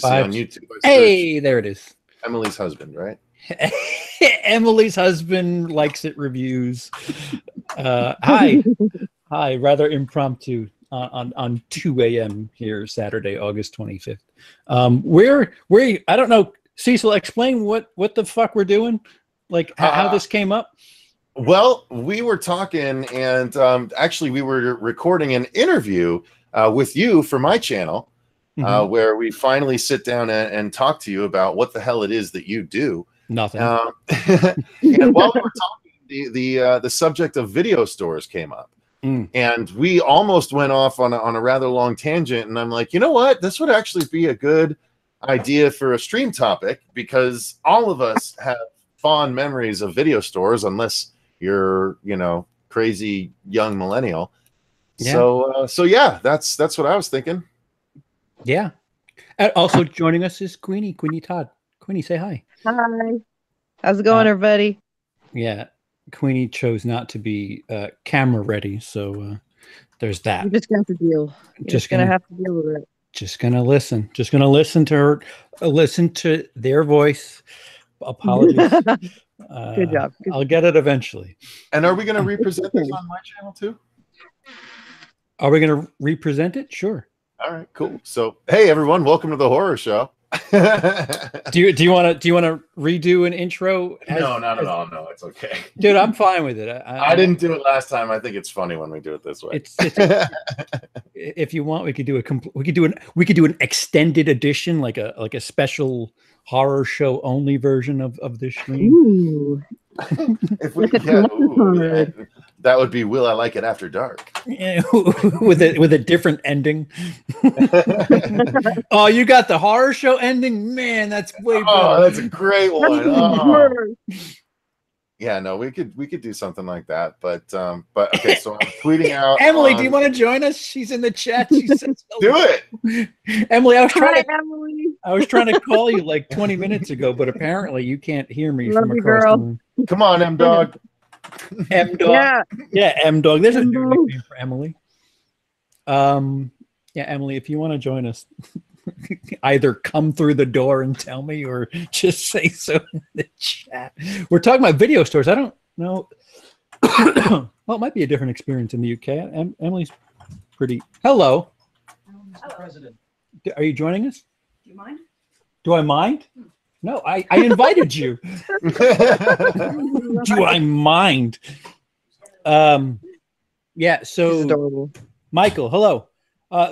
see on YouTube. Hey, there it is. Emily's husband, right? Emily's husband likes it reviews. Hi, rather impromptu on 2 a.m. here, Saturday, August 25th. Where I don't know. Cecil, explain what the fuck we're doing, like how this came up. Well, we were talking, and actually we were recording an interview with you for my channel, where we finally sit down and talk to you about what the hell it is that you do. Nothing. And while we were talking, the subject of video stores came up, and we almost went off on a rather long tangent. And I'm like, you know what? This would actually be a good idea for a stream topic, because all of us have fond memories of video stores, unless you're, crazy young millennial. Yeah. So yeah, that's what I was thinking. Yeah. Also joining us is Queenie Todd. Queenie, say hi. Hi. How's it going, everybody? Yeah. Queenie chose not to be camera ready, so there's that. You're just gonna have to deal. Just gonna have to deal with it. Just gonna listen. Just gonna listen to her. Listen to their voice. Apologies. Good job. I'll get it eventually. And are we going to represent this on my channel too? Are we going to represent it? Sure. All right, cool. So, hey everyone, welcome to the horror show. do you want to redo an intro? No, not at all. No, it's okay. Dude, I'm fine with it. I didn't do it last time. I think it's funny when we do it this way. If you want, we could do an extended edition, like a special horror show only version of this stream. Ooh. If we could, that would be Will I Like It After Dark. Yeah, with a different ending. Oh, you got the horror show ending? Man, that's way better. Oh, that's a great one. Oh. Yeah, no, we could do something like that, but okay. So I'm tweeting out. Emily, do you want to join us? She's in the chat. She says, "Do it, Emily." I was trying to call you like 20 minutes ago, but apparently you can't hear me from across the room. Come on, M Dog. M Dog. Yeah, M Dog. There's a new nickname for Emily. Yeah, Emily, if you want to join us, either come through the door and tell me, or just say so in the chat. We're talking about video stores. I don't know. Well, it might be a different experience in the UK. Emily's pretty. Hello. President. Are you joining us? Do you mind? Do I mind? No, I invited you. Do I mind? Yeah. So, Michael, hello.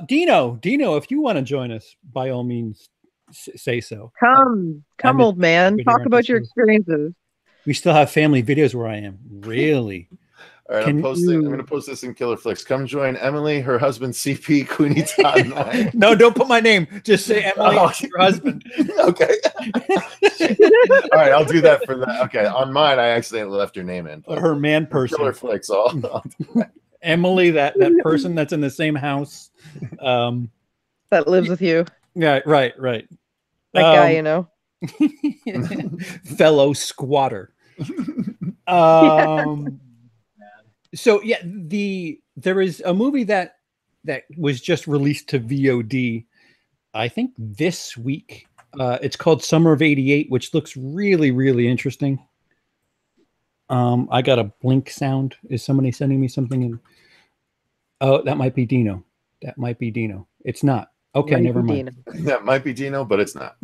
Dino, if you want to join us, by all means, say so. Come, old man. Talk about your experiences. We still have family videos where I am. Really? All right, I'm going to post this in Killer Flicks. Come join Emily, her husband, CP, Queenie Todd. No, don't put my name. Just say Emily, your husband. Okay. All right, I'll do that for that. Okay, on mine, I accidentally left your name in. Her man person. Killer Flicks, I'll do that. Emily, that person that's in the same house. That lives with you. Yeah, right. That guy, fellow squatter. So yeah, there is a movie that was just released to VOD, I think this week. It's called Summer of '88, which looks really, really interesting. I got a blink sound. Is somebody sending me something in? Oh, that might be Dino. It's not. Okay, never mind. That might be Dino, but it's not.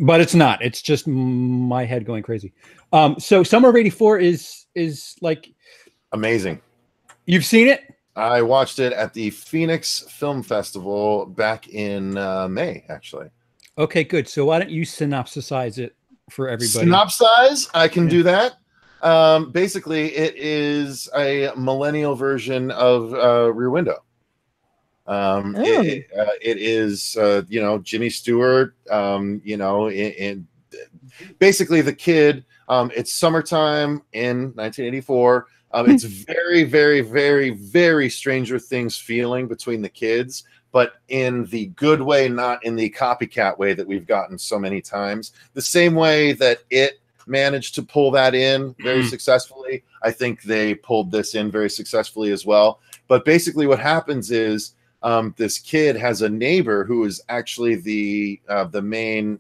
It's just my head going crazy. So Summer of '84 is like amazing. You've seen it? I watched it at the Phoenix Film Festival back in May, actually. Okay, good. So why don't you synopsize it for everybody? Synopsize? I can do that. Basically, it is a millennial version of Rear Window. It is, Jimmy Stewart, in basically the kid. It's summertime in 1984. It's very, very, very, very Stranger Things feeling between the kids, but in the good way, not in the copycat way that we've gotten so many times. The same way that it managed to pull that in very successfully, I think they pulled this in very successfully as well. But basically what happens is this kid has a neighbor who is actually the main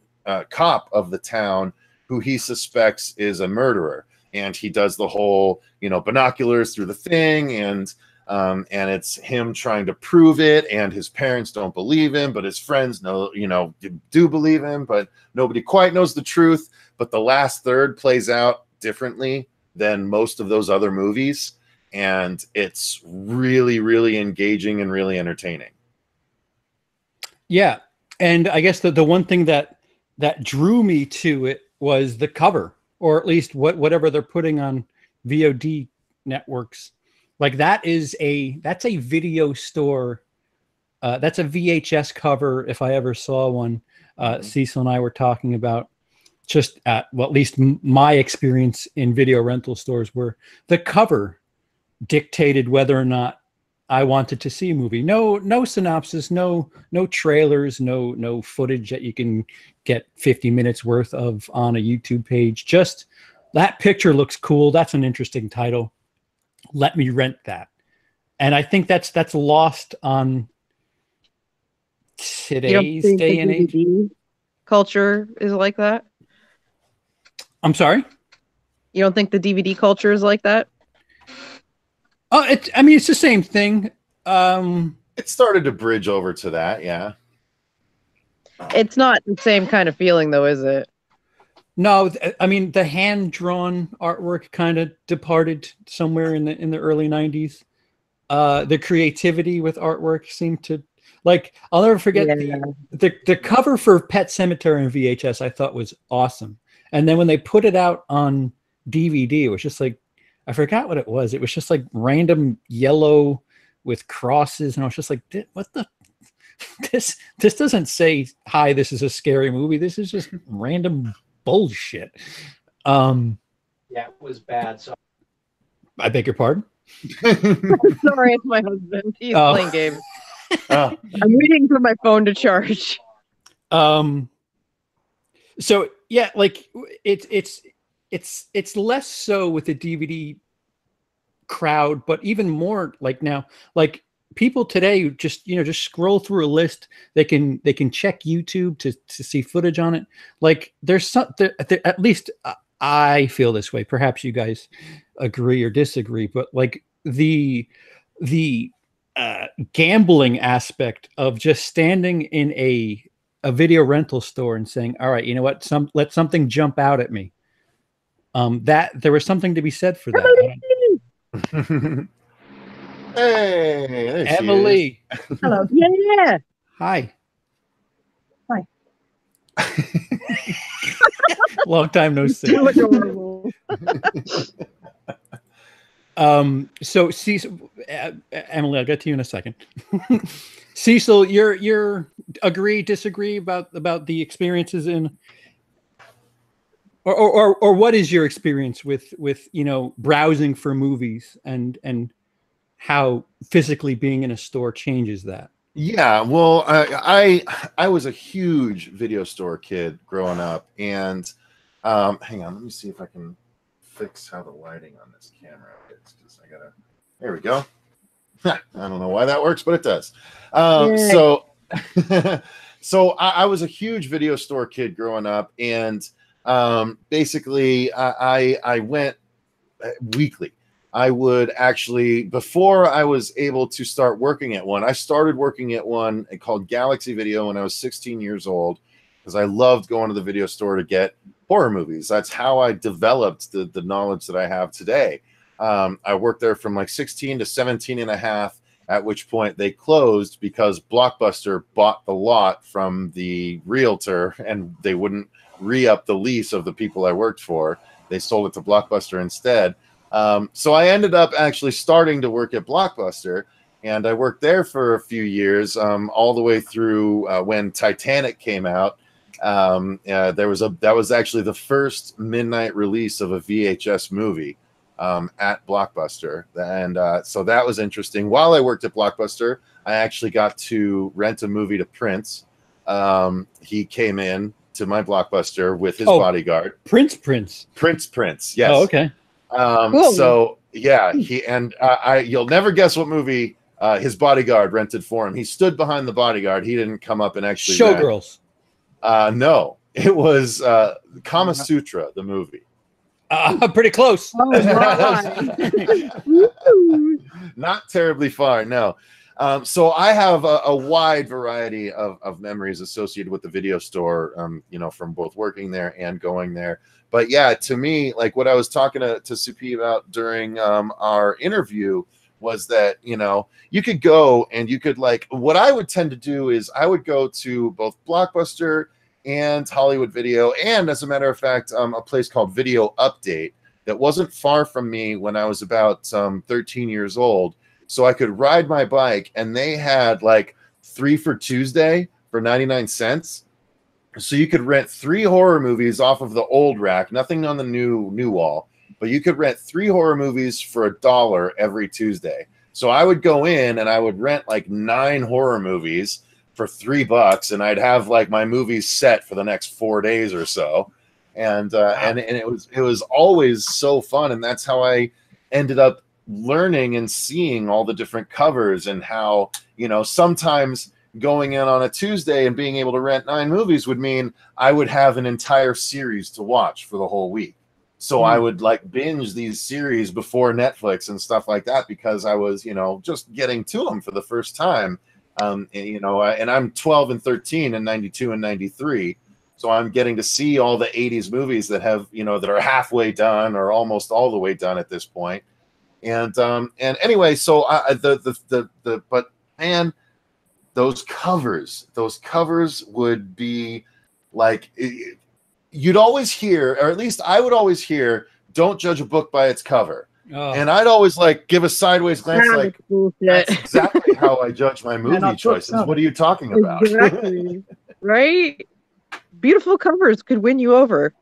cop of the town who he suspects is a murderer, and he does the whole, you know, binoculars through the thing, and it's him trying to prove it, and his parents don't believe him, but his friends know, you know, do believe him, but nobody quite knows the truth. But the last third plays out differently than most of those other movies, and it's really, really engaging and really entertaining. Yeah, and I guess the one thing that drew me to it was the cover, or at least whatever they're putting on VOD networks. Like that's a video store. That's a VHS cover, if I ever saw one. Cecil and I were talking about just at least my experience in video rental stores, where the cover dictated whether or not I wanted to see a movie. No synopsis, no trailers, no footage that you can get 50 minutes worth of on a YouTube page. Just that picture looks cool. That's an interesting title. Let me rent that. And I think that's lost on today's day and age. Culture is like that? I'm sorry? You don't think the DVD culture is like that? Oh, I mean, it's the same thing. It started to bridge over to that, yeah. It's not the same kind of feeling, though, is it? No, I mean, the hand-drawn artwork kind of departed somewhere in the early 90s. The creativity with artwork seemed to, like, I'll never forget the cover for Pet Sematary in VHS I thought was awesome. And then when they put it out on DVD, it was just like, I forgot what it was. It was just like random yellow with crosses. And I was just like, what the, this doesn't say, hi, this is a scary movie. This is just random bullshit. Yeah, it was bad. So I beg your pardon? Sorry, it's my husband. He's playing games. I'm waiting for my phone to charge. So yeah, like it's less so with the DVD crowd, but even more like now, like people today just scroll through a list. They can check YouTube to see footage on it. Like there's something, at least I feel this way. Perhaps you guys agree or disagree, but like the gambling aspect of just standing in a video rental store and saying, all right, you know what, let something jump out at me. That there was something to be said for that. Hey, Emily. Hello. Yeah. Hi. Hi. Long time no see. Too adorable. So Cecil, Emily, I'll get to you in a second. Cecil, you're agree, disagree about the experiences in, or what is your experience with browsing for movies and how physically being in a store changes that? Yeah, well, I was a huge video store kid growing up, and hang on, let me see if I can fix how the lighting on this camera is, because I gotta. There we go. I don't know why that works, but it does. So I was a huge video store kid growing up, and basically I went weekly. I would actually, before I was able to start working at one, I started working at one called Galaxy Video when I was 16 years old, because I loved going to the video store to get horror movies. That's how I developed the knowledge that I have today. I worked there from like 16 to 17 and a half, at which point they closed because Blockbuster bought the lot from the realtor and they wouldn't re-up the lease of the people I worked for. They sold it to Blockbuster instead. So I ended up actually starting to work at Blockbuster, and I worked there for a few years, all the way through when Titanic came out. That was actually the first midnight release of a VHS movie at Blockbuster, and so that was interesting. While I worked at Blockbuster, I actually got to rent a movie to Prince. He came in to my Blockbuster with his bodyguard. Prince. Yes. Oh, okay. Cool. So yeah, you'll never guess what movie his bodyguard rented for him. He stood behind the bodyguard. He didn't come up and actually Showgirls. No, It was Kama Sutra, the movie. Pretty close. Not terribly far, no. So I have a wide variety of memories associated with the video store, you know, from both working there and going there. But yeah, to me, like what I was talking to Supi about during our interview was that, you know, you could go and you could, like, what I would tend to do is I would go to both Blockbuster and Hollywood Video, and as a matter of fact, a place called Video Update that wasn't far from me when I was about 13 years old. So I could ride my bike, and they had like 3 for Tuesday for 99 cents. So you could rent 3 horror movies off of the old rack, nothing on the new wall, but you could rent 3 horror movies for $1 every Tuesday. So I would go in and I would rent like 9 horror movies for $3, and I'd have like my movies set for the next 4 days or so. And it was always so fun. And that's how I ended up learning and seeing all the different covers, and how, you know, sometimes going in on a Tuesday and being able to rent 9 movies would mean I would have an entire series to watch for the whole week. So I would like binge these series before Netflix and stuff like that, because I was, you know, just getting to them for the first time. And, you know, and I'm 12 and 13 and 92 and 93. So I'm getting to see all the 80s movies that have, you know, that are halfway done or almost all the way done at this point. And anyway, so but man, those covers would be like, you'd always hear, or at least I would always hear, don't judge a book by its cover. Oh. And I'd always like give a sideways glance, like, that's exactly how I judge my movie choices. What are you talking about? Exactly. Right? Beautiful covers could win you over.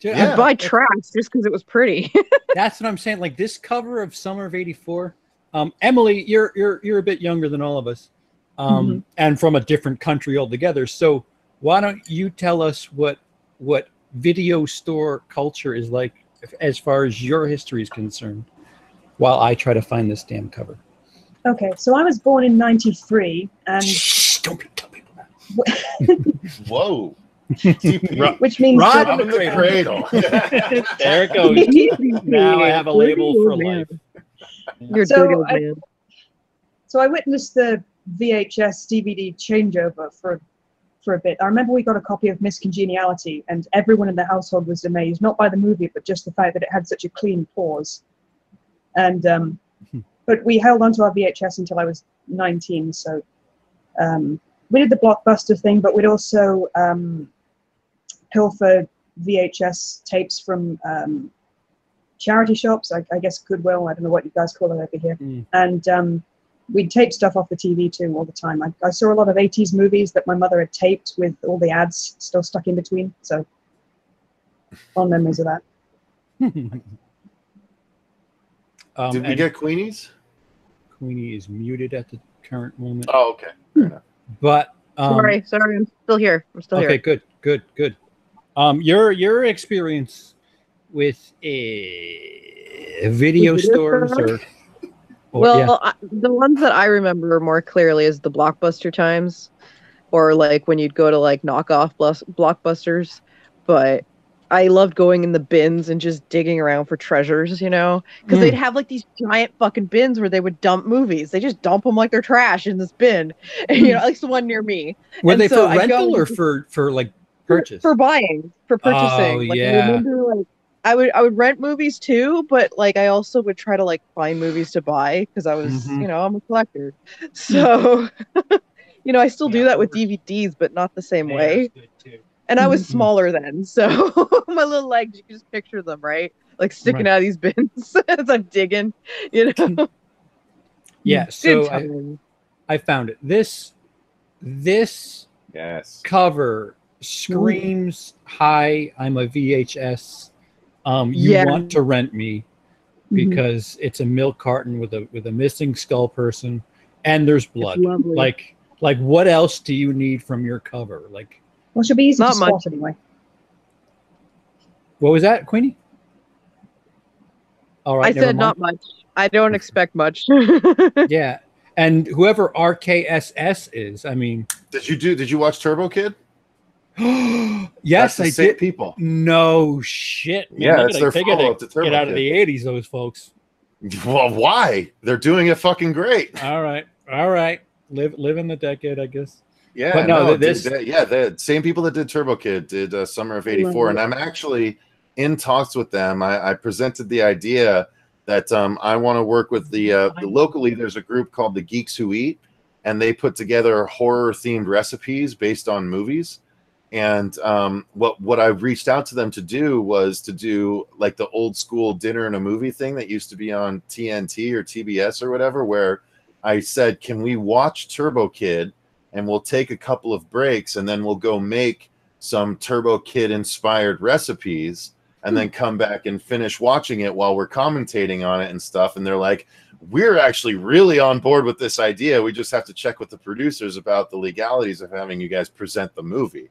Yeah. I'd buy trash just because it was pretty. That's what I'm saying. Like this cover of Summer of '84. Emily, you're a bit younger than all of us, and from a different country altogether. So why don't you tell us what video store culture is like as far as your history is concerned, while I try to find this damn cover. Okay, so I was born in '93, and shh, don't tell people that. Whoa. Which means right in the cradle. There it goes. Now I have a label for life. You're so I witnessed the VHS DVD changeover for a bit. I remember we got a copy of Miss Congeniality, and everyone in the household was amazed, not by the movie, but just the fact that it had such a clean pause. And but we held on to our VHS until I was 19. So we did the Blockbuster thing, but we'd also pilfer VHS tapes from charity shops, I guess Goodwill, I don't know what you guys call it over here. And we'd tape stuff off the TV too all the time. I saw a lot of 80s movies that my mother had taped with all the ads still stuck in between. So fond memories of that. Did we get Queenies? Queenie is muted at the current moment. Oh, okay. Fair enough. But sorry, I'm still here. I'm still here. Okay, good. Your experience with video stores or the ones that I remember more clearly is the Blockbuster times, or like when you'd go to like knockoff Blockbusters. But I loved going in the bins and just digging around for treasures, you know, because they'd have like these giant fucking bins where they would dump movies. They just dump them like they're trash in this bin, you know, like the one near me. Were they for rental or for like purchase? For buying, for purchasing. Oh, like, yeah. I remember, like, I would rent movies too, but like I also would try to like find movies to buy because I was, you know, I'm a collector. So, you know, I still do that with DVDs, but not the same way. And I was smaller then, so my little legs, you can just picture them, right? Like sticking out of these bins as I'm digging, you know? Yeah, so I found it. This cover screams, "Hi, I'm a VHS. You want to rent me," because it's a milk carton with a missing skull person, and there's blood. Like what else do you need from your cover? Like, well, it should be easy to spot anyway. What was that, Queenie? All right, I said not much. I don't expect much. Yeah, and whoever RKSS is, I mean, did you watch Turbo Kid? Yes, That's the I same did. people. No shit. Man, Yeah, it's their they gotta follow-up to Turbo get out of Kid. the 80s, those folks. Well, why? They're doing it fucking great. All right. Live in the decade, I guess. Yeah, But no, no, this- the same people that did Turbo Kid did Summer of '84, and I'm actually in talks with them. I presented the idea that I want to work with the locally. There's a group called the Geeks Who Eat, and they put together horror themed recipes based on movies. And what I reached out to them to do was to do like the old school dinner and a movie thing that used to be on TNT or TBS or whatever, where I said, can we watch Turbo Kid and we'll take a couple of breaks and then we'll go make some Turbo Kid inspired recipes and then come back and finish watching it while we're commentating on it and stuff. And they're like, we're actually really on board with this idea. We just have to check with the producers about the legalities of having you guys present the movie.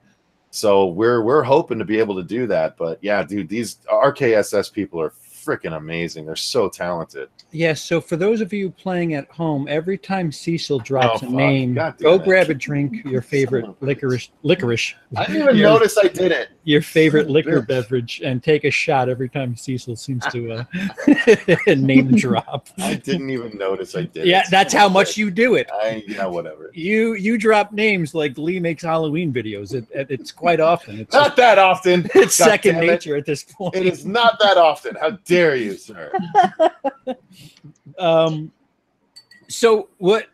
So we're hoping to be able to do that. But yeah, dude, these RKSS people are freaking amazing. They're so talented. Yes, so for those of you playing at home, every time Cecil drops a fuck. name, God damn go it. grab a drink, your favorite licorice. I didn't even notice I did it. Your favorite liquor Bitch. beverage, and take a shot every time Cecil seems to name drop. I didn't even notice I did Yeah, it. that's how much you do it. Yeah, whatever. You drop names like Lee makes Halloween videos. It's quite often. It's Not that often. it's God second damn it. nature at this point. It is not that often. How dare you, sir? So what?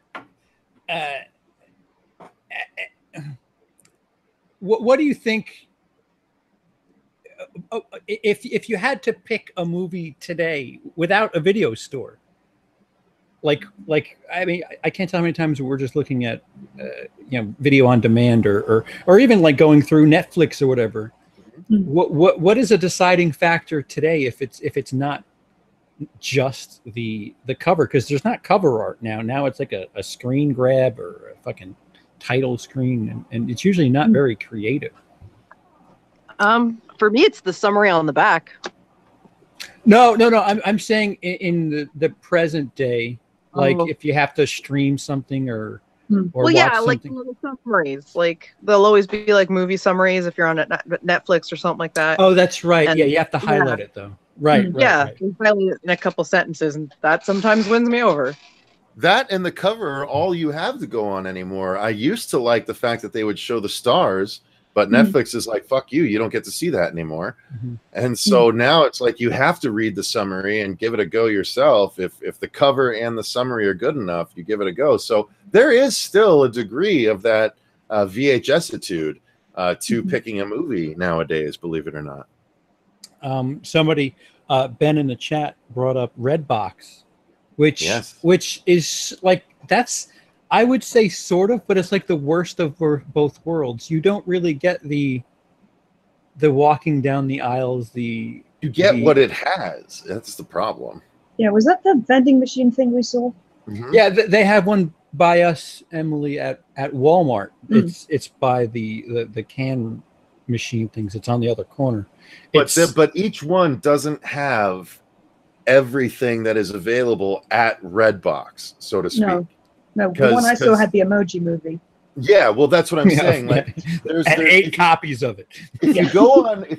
What do you think? If you had to pick a movie today without a video store, like I mean, I can't tell how many times we're just looking at video on demand or even like going through Netflix or whatever. What is a deciding factor today if it's not just the cover? Because there's not cover art now it's like a screen grab or a fucking title screen, and it's usually not very creative. For me, it's the summary on the back. No, I'm saying in the present day, like if you have to stream something or Well, yeah, watch like something. little summaries. Like they'll always be like movie summaries if you're on Netflix or something like that. Oh, that's right. And- Yeah, you have to highlight it though. Right. yeah, Right. you highlight it in a couple sentences, and that sometimes wins me over. That and the cover are all you have to go on anymore. I used to like the fact that they would show the stars, but Netflix is like, fuck you, you don't get to see that anymore. And so now it's like you have to read the summary and give it a go yourself. If the cover and the summary are good enough, you give it a go. So there is still a degree of that VHS-itude to picking a movie nowadays, believe it or not. Somebody, Ben in the chat brought up Redbox, which is like, that's, I would say sort of, but it's like the worst of both worlds. You don't really get the walking down the aisles. You get what it has. That's the problem. Yeah, was that the vending machine thing we saw? Yeah, they have one by us, Emily, at Walmart. It's by the can machine things. It's on the other corner. But each one doesn't have everything that is available at Redbox, so to speak. No, the one I saw had the Emoji Movie. Yeah, well, that's what I'm saying. Like, there's 8 copies of it. If you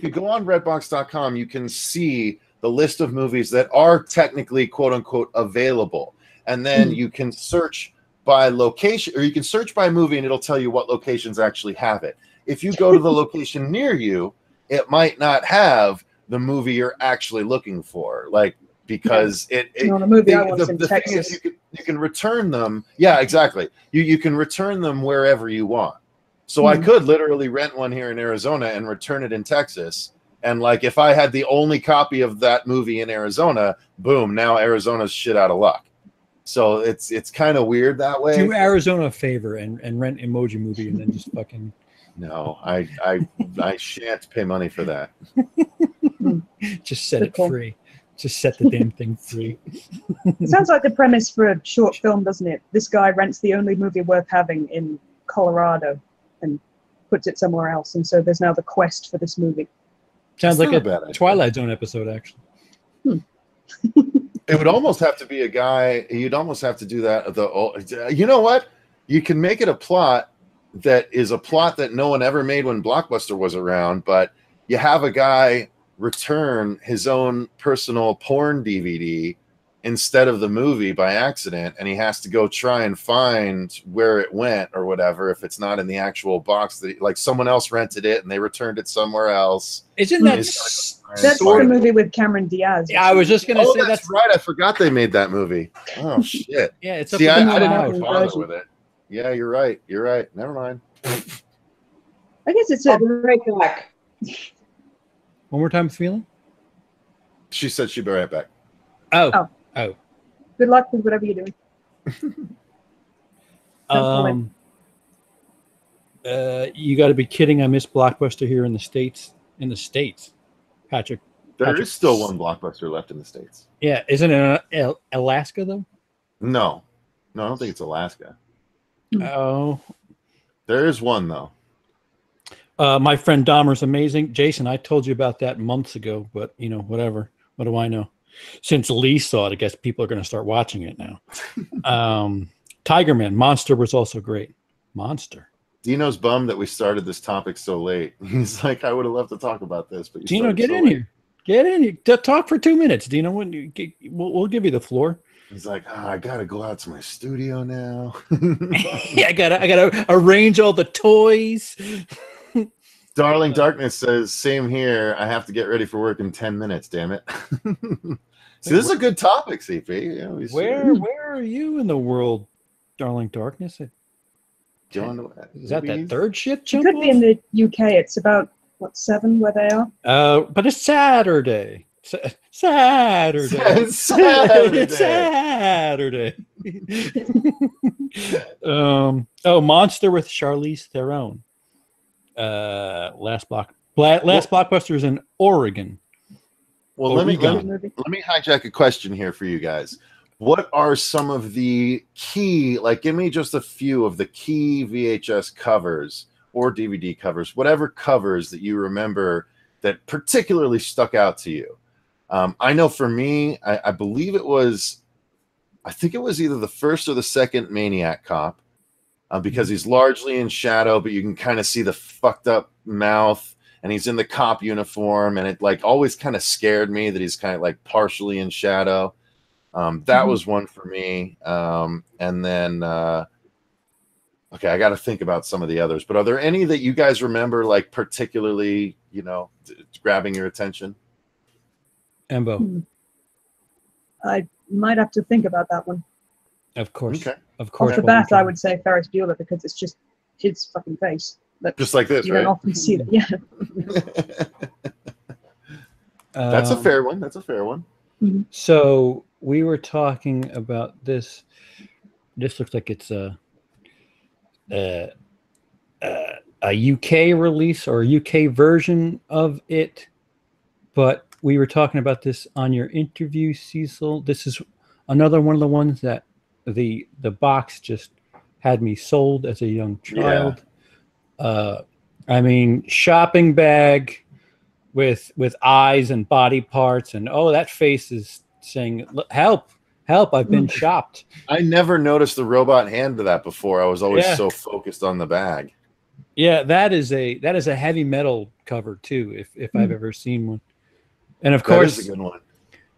go on Redbox.com, you can see the list of movies that are technically quote unquote available, and then you can search by location, or you can search by movie, and it'll tell you what locations actually have it. If you go to the location near you, it might not have the movie you're actually looking for, like. Because the thing is, you can return them. Yeah, exactly. You can return them wherever you want. So I could literally rent one here in Arizona and return it in Texas. And like, if I had the only copy of that movie in Arizona, boom, now Arizona's shit out of luck. So it's kind of weird that way. Do Arizona a favor and rent Emoji Movie and then just fucking. No, I shan't pay money for that. Just set it free. Just set the damn thing free. It sounds like the premise for a short film, doesn't it? This guy rents the only movie worth having in Colorado and puts it somewhere else, and so there's now the quest for this movie. Sounds like a Twilight Zone episode, actually. It would almost have to be a guy. You'd almost have to do that. You know what? You can make it a plot that is a plot that no one ever made when Blockbuster was around, but you have a guy return his own personal porn DVD instead of the movie by accident, and he has to go try and find where it went or whatever if it's not in the actual box that like someone else rented it and they returned it somewhere else. Isn't that That's the movie with Cameron Diaz. Yeah, I was just gonna say that's right. I forgot they made that movie. Oh shit. Yeah, it's See, I didn't out. even bother with it. Yeah, you're right. You're right. Never mind. I guess it's I'll be right back. One more time, feeling. She said she'd be right back. Oh. Good luck with whatever you're doing. You got to be kidding! I miss Blockbuster here in the States. Patrick. There is still one Blockbuster left in the States. Yeah, isn't it Alaska though? No, I don't think it's Alaska. Oh, there is one though. My friend Dahmer's amazing. Jason, I told you about that months ago, but whatever. What do I know? Since Lee saw it, I guess people are going to start watching it now. Tiger Man, Monster was also great. Monster. Dino's bummed that we started this topic so late. He's like, I would have loved to talk about this, but Dino, get in here. Get in here. Talk for 2 minutes, Dino. We'll give you the floor. He's like, I gotta go out to my studio now. Yeah, I gotta arrange all the toys. Darling Darkness says, same here. I have to get ready for work in 10 minutes, damn it. See, this is a good topic, CP. Where are you in the world, Darling Darkness? John, is that third ship? It could be in the UK. It's about, 7 where they are? But it's Saturday. Saturday. It's Saturday. It's Saturday. Monster with Charlize Theron. Last Blockbuster is in Oregon. Well, let me hijack a question here for you guys. What are some of the key, give me just a few of the key VHS covers or DVD covers, whatever covers that you remember that particularly stuck out to you? I know for me, I believe I think it was either the first or the second Maniac Cop, because he's largely in shadow, but you can kind of see the fucked up mouth, and he's in the cop uniform, and it always kind of scared me that he's kind of partially in shadow. That was one for me. And then, okay, I got to think about some of the others, but are there any that you guys remember, particularly, grabbing your attention? Embo. I might have to think about that one. Of course. Okay. Of course. Off the bat, I would say Ferris Bueller because it's just his fucking face. Just like this, you right? You don't often see that. Yeah. That's a fair one. That's a fair one. So we were talking about this. This looks like it's a UK release or a UK version of it, but we were talking about this on your interview, Cecil. This is another one of the ones that the box just had me sold as a young child. Yeah. Shopping bag with eyes and body parts, and that face is saying, help, I've been shopped. I never noticed the robot hand to that before. I was always so focused on the bag. Yeah, that is a heavy metal cover too, if I've ever seen one. And of course, that is a good one.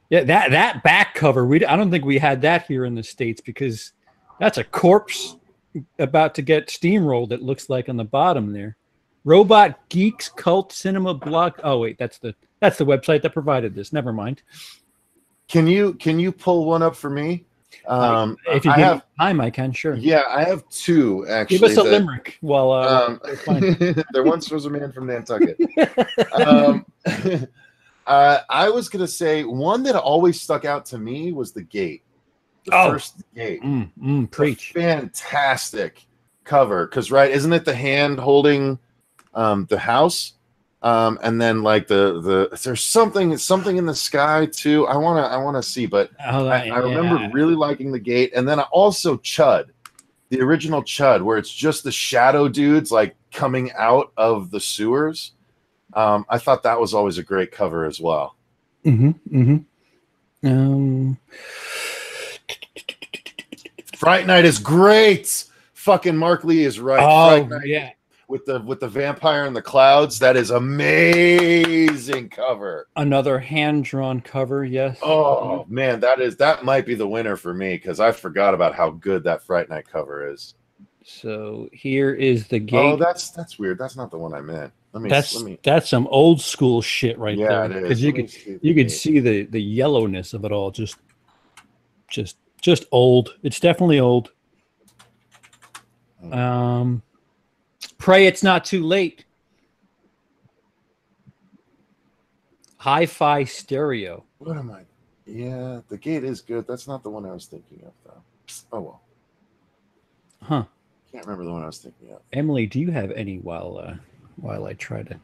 Yeah, that back cover, I don't think we had that here in the States, because that's a corpse about to get steamrolled, it looks like, on the bottom there. Robot Geeks Cult Cinema Blog. Oh wait, that's the website that provided this. Never mind. Can you pull one up for me? If you give time, I can. Sure. Yeah, I have two actually. Give us a limerick while there once was a man from Nantucket. I was gonna say one that always stuck out to me was the gate. The first gate. Preach. Fantastic cover, because isn't it the hand holding the house? And then there's something in the sky too. I wanna see, but I remember really liking the gate, and then also Chud, the original Chud, where it's just the shadow dudes coming out of the sewers. I thought that was always a great cover as well. Mm-hmm. Fright Night is great. fucking Mark Lee is right. Oh Fright Night yeah, with the vampire in the clouds. That is amazing cover. another hand-drawn cover. Yes. Oh man, that might be the winner for me because I forgot about how good that Fright Night cover is. So here is the gate. Oh, that's weird. That's not the one I meant. Let me. That's some old school shit right Yeah, there. it is. Because Let me see the you could gate. see the yellowness of it all. Just old. It's definitely old. Pray it's not too late. Hi-fi stereo. What am I? Yeah, the gate is good. That's not the one I was thinking of, though. Oh well. Huh. Can't remember the one I was thinking of. Emily, do you have any while I try to?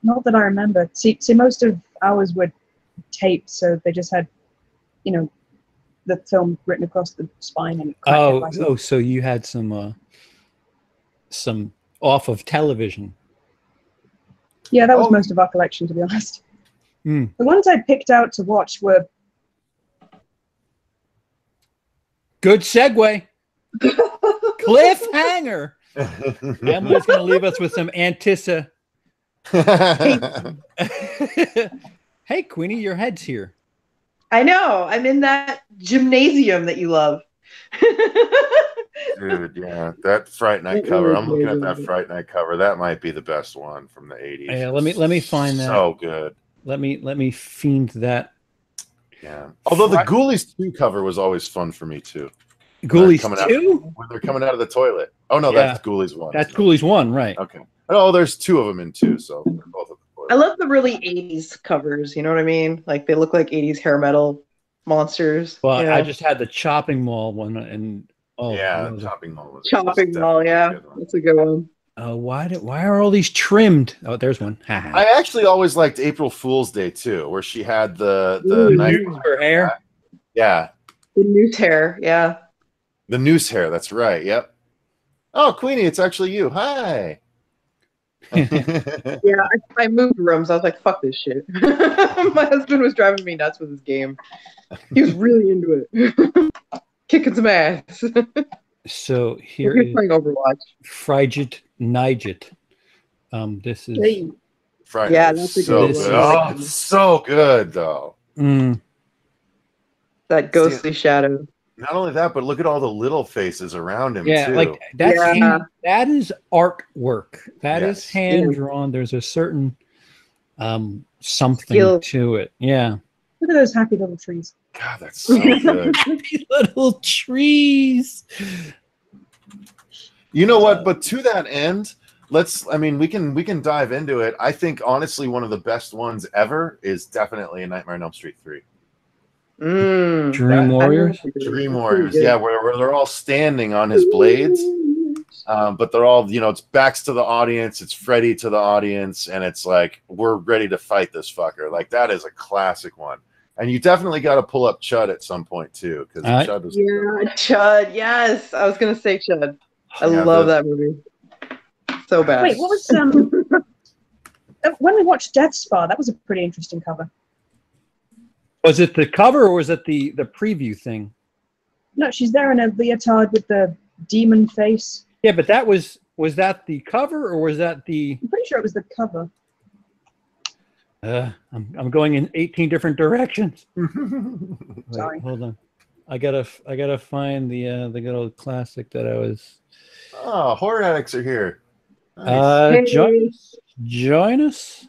Not that I remember. See, most of ours were taped, so they just had, the film written across the spine and. So you had some off of television. Yeah, that was most of our collection, to be honest. Mm. The ones I picked out to watch were. Good segue. Cliffhanger. Emily's going to leave us with some Antissa. Hey, Queenie, your head's here. I know. I'm in that gymnasium that you love. Dude, yeah, that Fright Night cover. I'm looking at that Fright Night cover. That might be the best one from the 80s. Yeah, let me find that. So good. Let me fiend that. Yeah. Although the Ghoulies 2 cover was always fun for me too. Ghoulies coming 2? When they're coming out of the toilet. Oh no, Yeah. that's Ghoulies 1. That's Ghoulies 1, right? Okay. Oh, there's 2 of them in 2, so they're both of the toilet. I love the really 80s covers. You know what I mean? Like they look like 80s hair metal monsters. Well, yeah. I just had the Chopping Mall one, and yeah, that was Chopping Mall was Chopping was Mall. definitely Yeah, a good one. that's a good one. why are all these trimmed? Oh, there's one. I actually always liked April Fool's Day too, where she had the Ooh, knife. her hair. Yeah, The noose hair. Yeah. the noose hair. That's right. Yep. Oh, Queenie, it's actually you. Hi. Yeah, I moved rooms. I was like, fuck this shit. My husband was driving me nuts with his game. He was really into it. Kicking some ass. So here We're is playing Overwatch. Frigid Nigit. This is Hey. Friday. Yeah, that's a so good good. one. Oh, it's so good though. That ghostly shadow. Not only that, but look at all the little faces around him yeah, too. like that's Yeah. that is artwork. That is Yes. hand drawn. There's a certain something Skill. to it. Yeah. Look at those happy little trees. God, that's so good. Little trees. You know what? But to that end, we can dive into it. I think honestly, one of the best ones ever is definitely A Nightmare on Elm Street 3. Dream Warriors. Dream Warriors, yeah, where they're all standing on his blades, but they're all, it's backs to the audience, it's Freddy to the audience, and it's like, we're ready to fight this fucker. Like, that is a classic one. And you definitely got to pull up Chud at some point, too, because Chud was Chud, yes. I was going to say Chud. I love that movie. So bad. Wait, what was when we watched Death Spa? That was a pretty interesting cover. Was it the cover or was it the preview thing? No, she's there in a leotard with the demon face. Yeah, but was that the cover or was that the? I'm pretty sure it was the cover. I'm going in 18 different directions. Sorry. Hold on. I gotta find the good old classic that I was. Oh, Horror Addicts are here. Nice. Join us.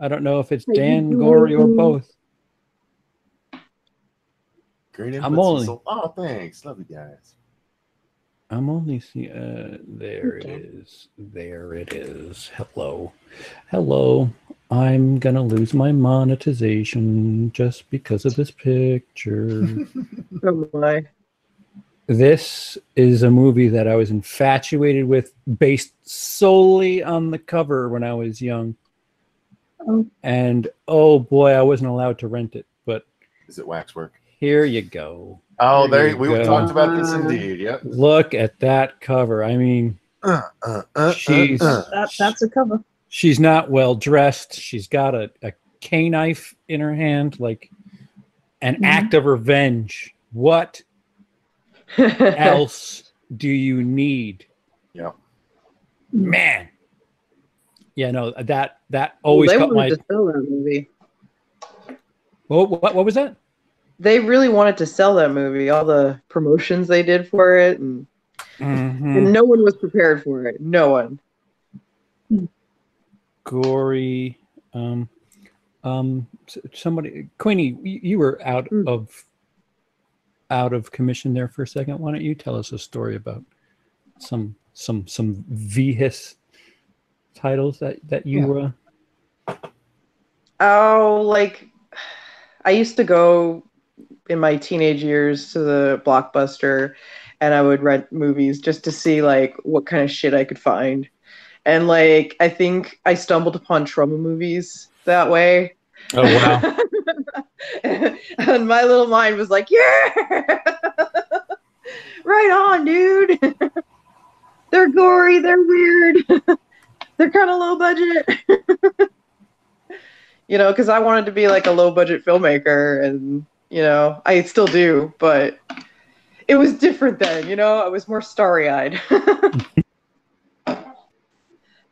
I don't know if it's Dan, Gory, or both. Great I'm inputs. only- Oh, thanks. Love you guys. I'm only see. There it is. There it is. Hello. I'm gonna lose my monetization just because of this picture. Oh my. This is a movie that I was infatuated with based solely on the cover when I was young. Oh. And oh boy, I wasn't allowed to rent it, but Is it Waxwork? here you go. Oh, Here we you go. talked about this indeed. Yep. Look at that cover. I mean, she's That's a cover. she's not well dressed. She's got a K knife in her hand, like an act of revenge. What else do you need? Yeah. Man. Yeah, no, that always they caught wanted my. to sell that movie. What was that? They really wanted to sell that movie. All the promotions they did for it, and no one was prepared for it. No one. Gory. Somebody, Queenie, you were out of commission there for a second. Why don't you tell us a story about some VHIS titles that you were? Oh, like I used to go in my teenage years to the Blockbuster, and I would rent movies just to see like what kind of shit I could find. And like I think I stumbled upon trauma movies that way. Oh wow. And my little mind was like, yeah, right on, dude. They're gory, they're weird, they're kind of low budget. You know, because I wanted to be like a low budget filmmaker, and you know, I still do, but it was different then, you know, I was more starry eyed.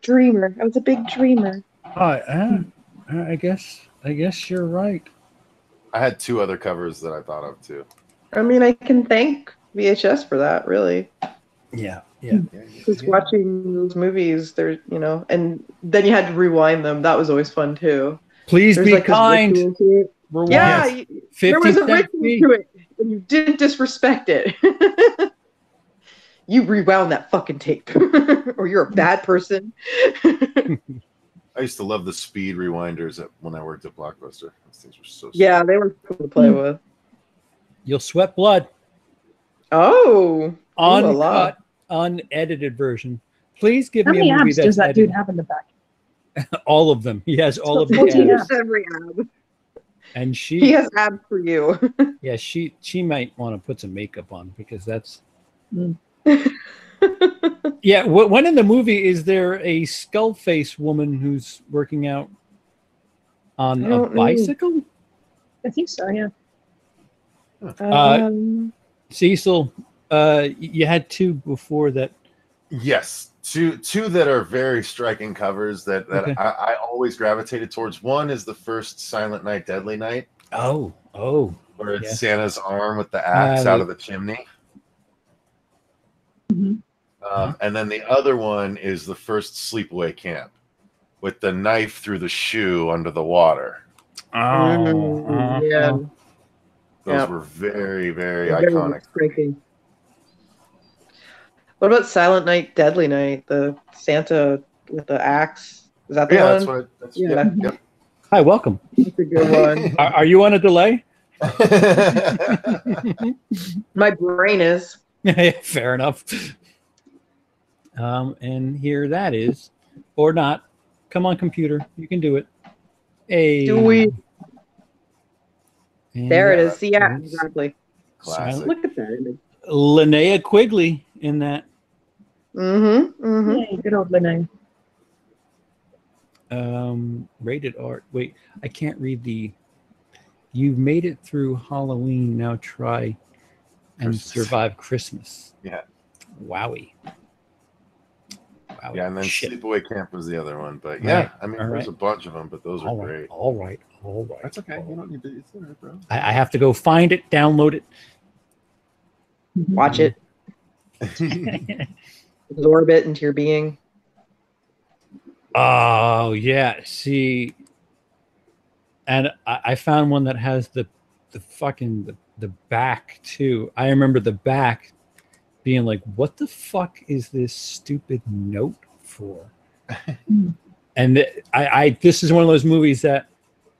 Dreamer. I was a big dreamer. I guess you're right. I had two other covers that I thought of too. I mean, I can thank VHS for that, really. Yeah. Just watching those movies, there, you know, and then you had to rewind them. That was always fun too. Please There's be like this kind. ritual to it. Rewind. Yeah, there was a 50 ritual to it, and you didn't disrespect it. You rewound that fucking tape, or you're a bad person. I used to love the speed rewinders when I worked at Blockbuster. Those things were so Yeah, they were cool to play with. You'll sweat blood. Oh, Uncut, unedited version. Please give How me many a movie abs that's does that edited. dude have in the back? All of them. He has all of the 40 abs. abs. every ab. And He has abs for you. yeah, she might want to put some makeup on because that's. Yeah, when in the movie is there a skull face woman who's working out on a bicycle? I think so, yeah. Cecil, you had two before that. Yes, two that are very striking covers that Okay. I always gravitated towards. One is the first Silent Night, Deadly Night, Oh, where it's Yeah. Santa's arm with the axe out the- of the chimney. Mhm. And then the other one is the first Sleepaway Camp with the knife through the shoe under the water. Yeah. Those Yep. were very, very Very iconic. striking. What about Silent Night, Deadly Night? The Santa with the axe. Is that the Yeah, one? that's what. That's, Yeah. Yep. Hi, welcome. That's a good one. Are you on a delay? My brain is. Fair enough. And here that is, or not. Come on, computer, you can do it. Hey, Do we? And There it Yeah, is. Yeah, that's- exactly. Classic. Look at that image. Linnea Quigley in that. Mm-hmm. Mm-hmm. Yay, good old Lene. Rated R. Wait, I can't read the. You've made it through Halloween. Now try and Christmas. survive Christmas. Yeah. Wowie. Yeah, and then Shit. Sleepaway Camp was the other one. But yeah, Right. I mean, All there's right. a bunch of them, but those are All right. great. All right. All right. That's okay. You don't need to. It's all right, bro. I have to go find it, download it. Watch it. Absorb it into your being. Oh yeah, see, and I found one that has the fucking the back too. I remember the back being like, "What the fuck is this stupid note for?" And I this is one of those movies that,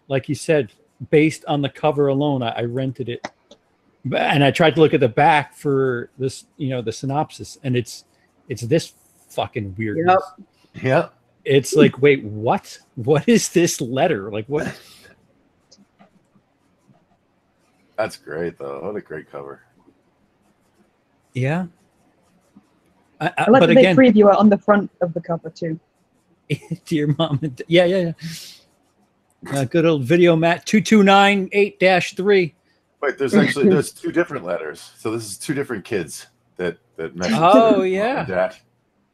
like you said, based on the cover alone, I rented it, and I tried to look at the back for this, the synopsis, and it's this fucking weirdness. Yep. Yeah. It's like, wait, what? What is this letter? Like, what? That's great, though. What a great cover. Yeah. I like But that again, they preview it on the front of the cover too. dear mom and yeah. Good old video, Matt 2298-3. Wait, there's two different letters. So this is two different kids that mentions Oh, your yeah. mom and dad.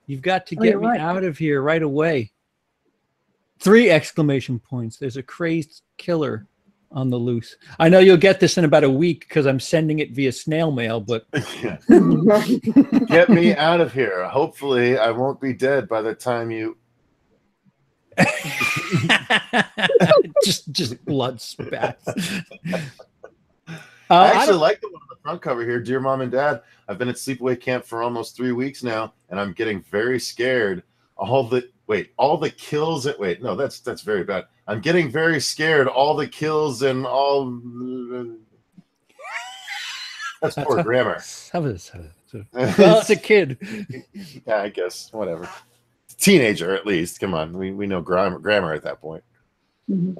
You've got to Oh, get you're me right. out of here right away. 3 exclamation points. There's a crazed killer on the loose. I know you'll get this in about a week because I'm sending it via snail mail, but Get me out of here. Hopefully, I won't be dead by the time you. just blood spats. I actually like the one on the front cover here. Dear Mom and Dad, I've been at sleepaway camp for almost 3 weeks now, and I'm getting very scared. All the kills. No, that's very bad. I'm getting very scared. All the kills and all. That's poor grammar. Well, it's a kid. Yeah, I guess whatever. Teenager, at least. Come on, we know grammar at that point. Mhm.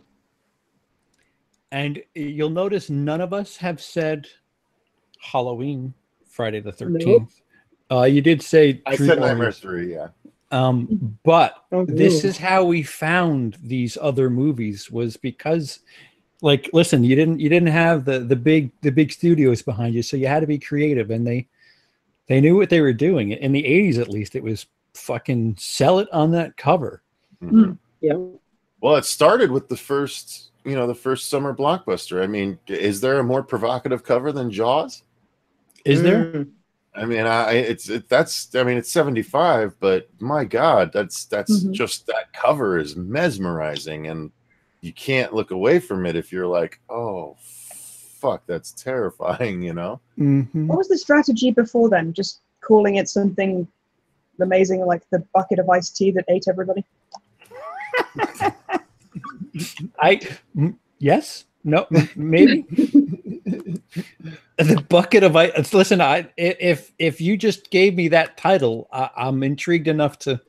And you'll notice none of us have said Halloween, Friday the 13th. You did say I True said Warriors. Nightmare 3, yeah. But Oh, this ooh. is how we found these other movies, was because, like, listen, you didn't have the big studios behind you, so you had to be creative, and they knew what they were doing. In the 80s, at least, it was fucking sell it on that cover. Mhm. Yeah. Well, it started with the first summer blockbuster. I mean, is there a more provocative cover than Jaws? Is there? Mm. I mean, it's 75, but my God, that's Mhm. just, that cover is mesmerizing, and you can't look away from it if you're like, oh, fuck, that's terrifying, you know? Mhm. What was the strategy before then? Just calling it something amazing like the bucket of iced tea that ate everybody? Yes, no, maybe. The bucket of ice. Listen, if you just gave me that title, I'm intrigued enough to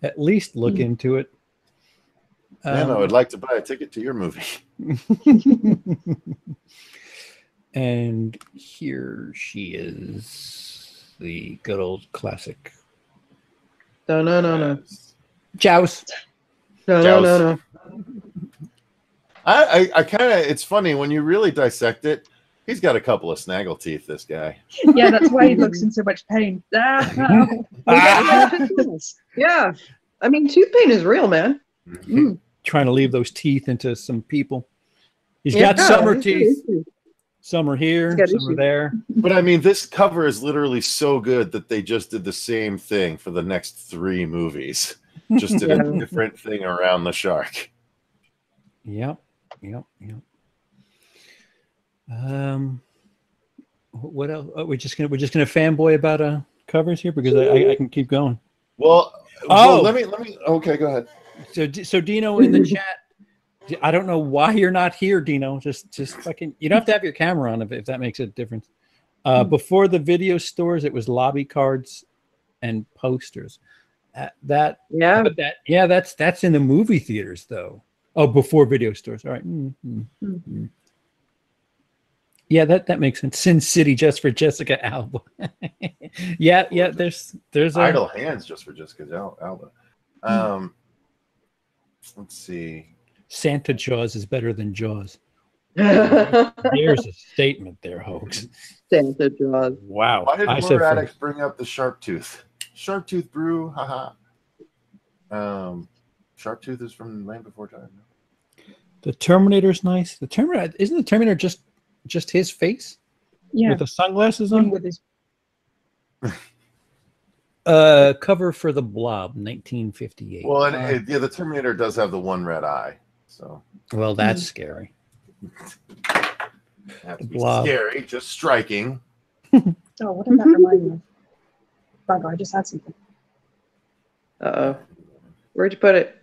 at least look into it. Man, I would like to buy a ticket to your movie. And here she is, the good old classic. No. Joust. No. I kind of, it's funny when you really dissect it. He's got a couple of snaggle teeth, this guy. Yeah, that's why he looks in so much pain. Yeah. I mean, tooth pain is real, man. Mm. Trying to leave those teeth into some people. He's Yeah, got summer he's teeth. got issues. Some are here, He's got some are issues. there. But I mean, this cover is literally so good that they just did the same thing for the next 3 movies. Just did a Yeah. different thing around the shark. Yep. What else? Oh, we're just gonna fanboy about covers here because I can keep going. Well, let me. Okay, go ahead. So Dino in the chat. I don't know why you're not here, Dino. Just fucking. You don't have to have your camera on if that makes a difference. Before the video stores, it was lobby cards and posters. That's in the movie theaters though. Oh, before video stores. All right. Mm-hmm. Yeah, that makes sense. Sin City just for Jessica Alba. yeah. There's Idle Hands just for Jessica Alba. Let's see. Santa Jaws is better than Jaws. Santa There's a statement there, Hoax. Jaws. Wow. Why did I Blue said Addicts bring up the Sharp Tooth? Sharp Tooth Brew, haha. Sharp Tooth is from Land Before Time. the Terminator's nice. The Terminator isn't the Terminator just his face Yeah, with the sunglasses him on. with his Cover for The Blob, 1958. Well, and the Terminator does have the one red eye, so Well, that's scary. have to be Blob. scary, just striking. Oh, what did that remind me of? Bugger, I just had something. Uh-oh. Where'd you put it?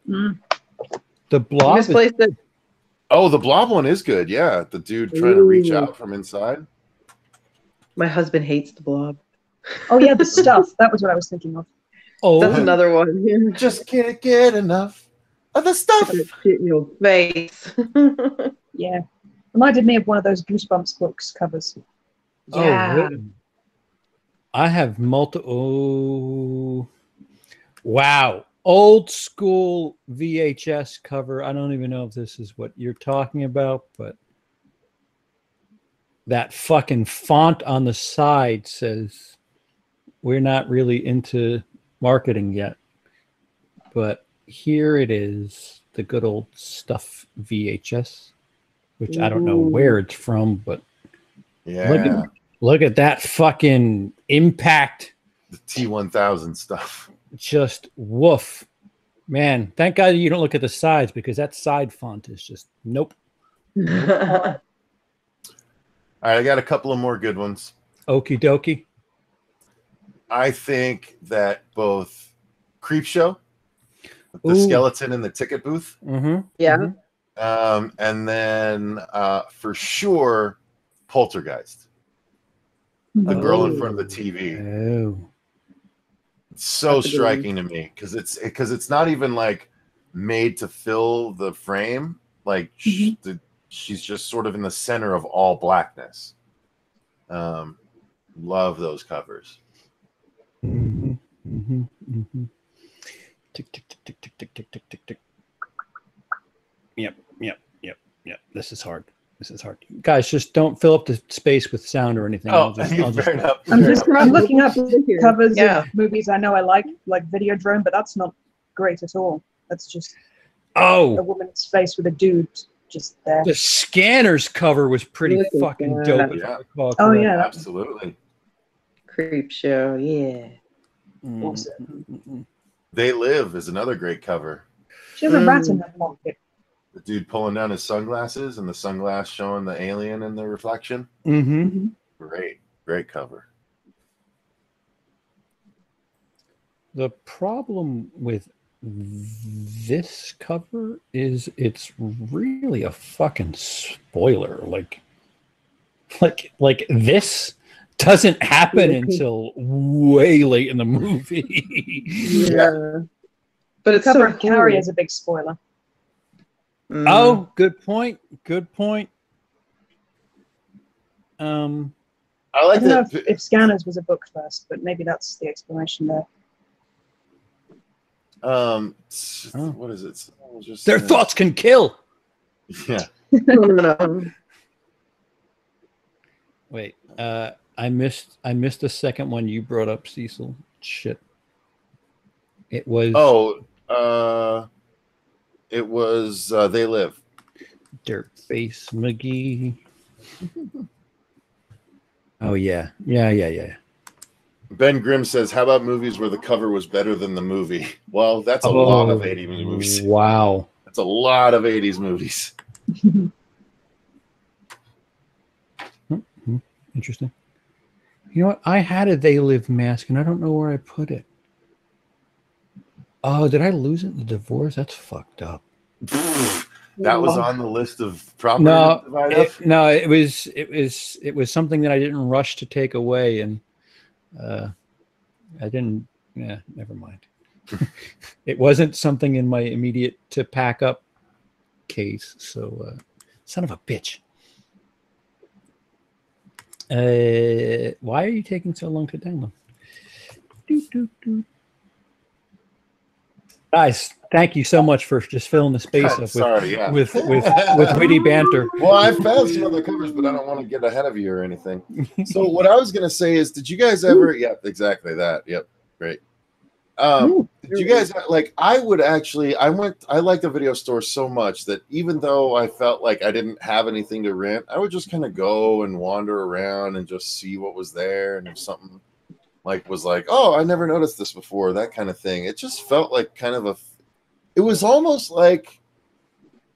Mm. The You Blob. misplaced it. Oh, the Blob one is good. Yeah, the dude trying to reach Ooh. out from inside. My husband hates the Blob. Oh yeah, the stuff. That was what I was thinking of. Oh, That's another one. Just can't get enough of the stuff. Shit in your face. Yeah, reminded me of one of those Goosebumps books covers. Yeah. I have multiple. Oh, wow. Old school VHS cover. I don't even know if this is what you're talking about, but that fucking font on the side says we're not really into marketing yet, but here it is, the good old stuff VHS, which I don't know where it's from, but Yeah, look at that fucking impact. the T1000 stuff. Just woof. Man, thank God you don't look at the sides, because that side font is just nope. All right, I got a couple of more good ones. Okie dokie. I think that both Creepshow, the Ooh. skeleton in the ticket booth, Yeah. and then for sure Poltergeist, the girl in front of the TV. Oh. It's so That's a good one. striking to me because it's not even like made to fill the frame. Like she's just sort of in the center of all blackness. Love those covers. Tick, tick, tick, tick, tick, tick, tick, tick, tick, tick. Yep. This is hard. Guys, just don't fill up the space with sound or anything. Oh, I'll just fair enough. I'm looking up covers Yeah. of movies I know I like Videodrome, but that's not great at all. That's just a Oh, woman's face with a dude just there. the Scanners cover was pretty Look at fucking that. dope. if Yeah. I recall Oh, correctly. yeah. Absolutely. Creep show. Yeah. They Live is another great cover. She has a rat in her pocket. The dude pulling down his sunglasses and the sunglass showing the alien in the reflection. Mm-hmm. Great cover. The problem with this cover is it's really a fucking spoiler. Like this doesn't happen until way late in the movie. Yeah. But The it's cover so of Carrie cool. is a big spoiler. Oh, good point. I I like don't know that. if Scanners was a book first, but maybe that's the explanation there. What is it? Their thoughts can kill. Yeah. Wait, I missed the second one you brought up, Cecil. Shit. It was It was They Live. Dirtface McGee. Oh yeah. Ben Grimm says, "How about movies where the cover was better than the movie?" Well, that's a lot of 80s movies. Wow. That's a lot of 80s movies. Interesting. You know what? I had a They Live mask and I don't know where I put it. Oh, did I lose it in the divorce? That's fucked up. That was on the list of property. It was something that I didn't rush to take away, and I didn't. Yeah, never mind. It wasn't something in my immediate to pack up case. So, son of a bitch. Why are you taking so long to download? Guys, thank you so much for just filling the space up with witty banter. Well, I found some other covers, but I don't want to get ahead of you or anything. So what I was gonna say is, did you guys ever? Yep, exactly that. Yep, great. Did you guys like? I liked the video store so much that even though I felt like I didn't have anything to rent, I would just kind of go and wander around and just see what was there, and if something was like, oh, I never noticed this before, that kind of thing. It just felt like it was almost like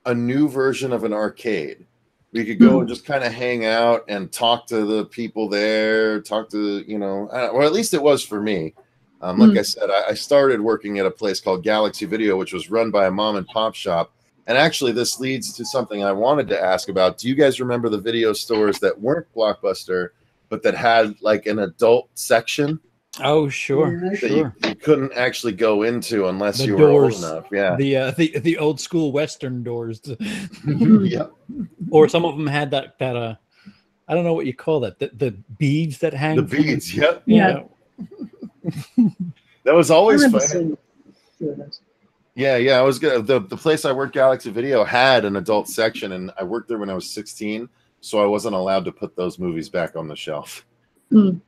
a new version of an arcade. We could go and just kind of hang out and talk to the people there, or at least it was for me. Like I said, I started working at a place called Galaxy Video, which was run by a mom and pop shop. And actually, this leads to something I wanted to ask about. Do you guys remember the video stores that weren't Blockbuster, but that had like an adult section? Oh, sure. That you couldn't actually go into unless The you doors. were old enough. Yeah. The old school Western doors. Yeah. Or some of them had that I don't know what you call that. The beads that hang. The beads. Yep. Yeah. That was always fun. Seeing two of those. Yeah, I was good. The place I worked, Galaxy Video, had an adult section, and I worked there when I was 16, so I wasn't allowed to put those movies back on the shelf. Well,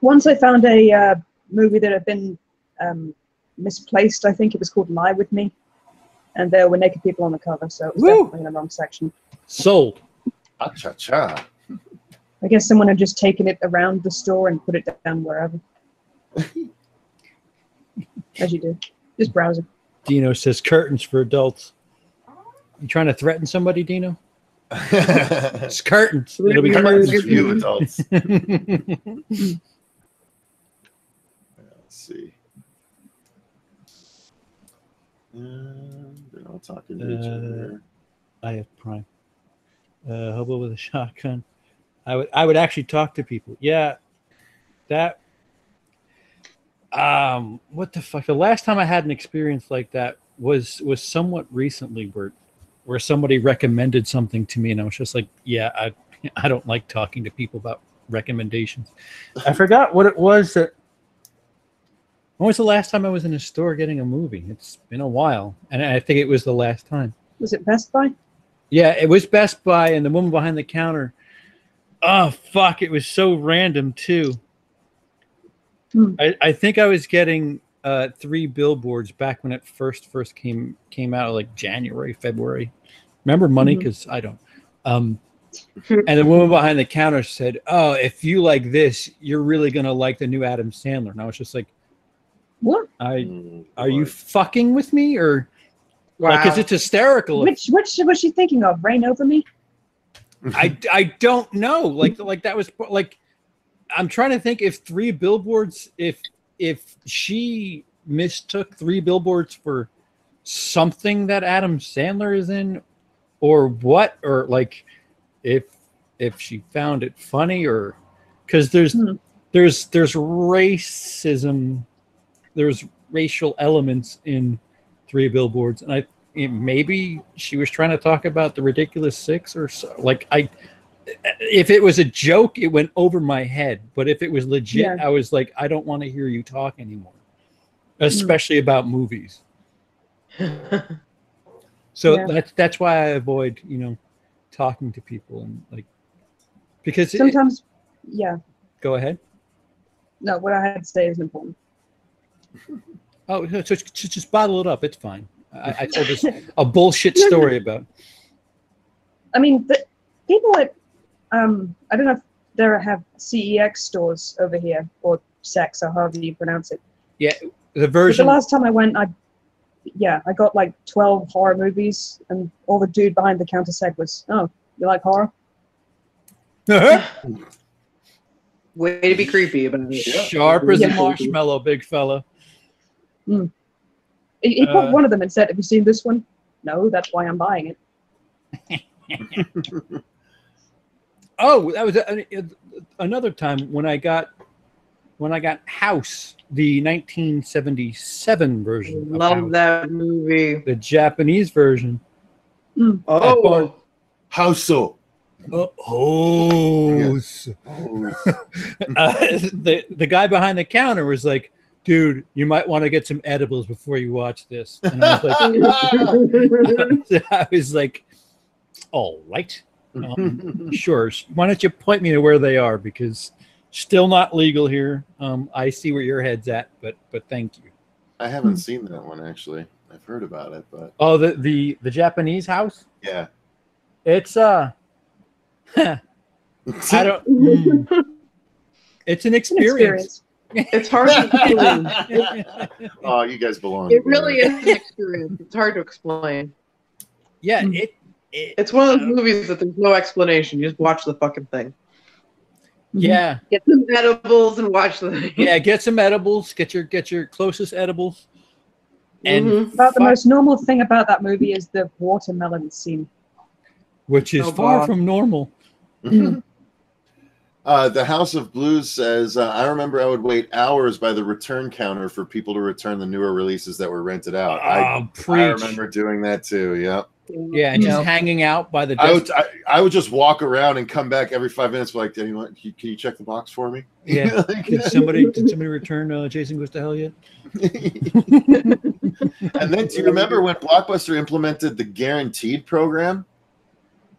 Once I found a movie that had been misplaced. I think it was called Lie With Me, and there were naked people on the cover, so it was definitely in the wrong section. Sold. Cha-cha. I guess someone had just taken it around the store and put it down wherever. As you do. Just browsing. Dino says curtains for adults. You trying to threaten somebody, Dino? It's curtains. It'll be Curtains curtains for you adults. Let's see. They're all talking to each other. I have Prime. Hobo with a shotgun. I would actually talk to people. Yeah, that. What the fuck? The last time I had an experience like that was somewhat recently, where somebody recommended something to me, and I was just like, yeah, I don't like talking to people about recommendations. I forgot what it was that. When was the last time I was in a store getting a movie? It's been a while, and I think it was the last time. Was it Best Buy? Yeah, it was Best Buy, and the woman behind the counter. Oh fuck! It was so random too. I think I was getting 3 billboards back when it first came out, like January, February. Remember money? Because I don't. And the woman behind the counter said, "Oh, if you like this, you're really gonna like the new Adam Sandler." And I was just like, "What? Are you fucking with me, or?" Wow. Because it's hysterical. Which was she thinking of? Rain Over Me? I don't know. Like that was like, I'm trying to think if 3 billboards, if she mistook 3 billboards for something that Adam Sandler is in, or what, or like if she found it funny, or because there's racism, there's racial elements in 3 billboards, and maybe she was trying to talk about the Ridiculous Six or so. Like if it was a joke, it went over my head. But if it was legit, I was like, I don't want to hear you talk anymore, especially about movies. So that's why I avoid, talking to people, and like, because sometimes, Go ahead. No, what I had to say is important. Oh, so just bottle it up. It's fine. I told this a bullshit story about. I mean, the people at I don't know if there have CEX stores over here, or sex, or however you pronounce it. Yeah, the version. But the last time I went, I got like 12 horror movies, and all the dude behind the counter said was, "Oh, you like horror?" Way to be creepy about it. Sharp as a marshmallow, big fella. He put one of them and said, "Have you seen this one?" "No, that's why I'm buying it." Oh, that was another time when I got House, the 1977 version. Love that movie. The Japanese version. Oh, House-o. The guy behind the counter was like, "Dude, you might want to get some edibles before you watch this." And I was like, all right, sure. Why don't you point me to where they are? Because still not legal here. I see where your head's at, but thank you. I haven't seen that one actually. I've heard about it, but the Japanese House. Yeah, it's I don't. It's an experience. It's hard to explain. Oh, you guys belong. It really is an experience. It's hard to explain. Yeah, it's one of those movies that there's no explanation. You just watch the fucking thing. Yeah. Get some edibles and watch the thing. Yeah, get some edibles. Get your closest edibles. And about the most normal thing about that movie is the watermelon scene, which is far from normal. The House of Blues says, I remember I would wait hours by the return counter for people to return the newer releases that were rented out. I remember doing that too. Yeah. Yeah, and just hanging out by the desk. I would just walk around and come back every 5 minutes. Like, can you check the box for me? Yeah. Did somebody return Jason Goes to Hell yet? And then, do you remember when Blockbuster implemented the Guaranteed program?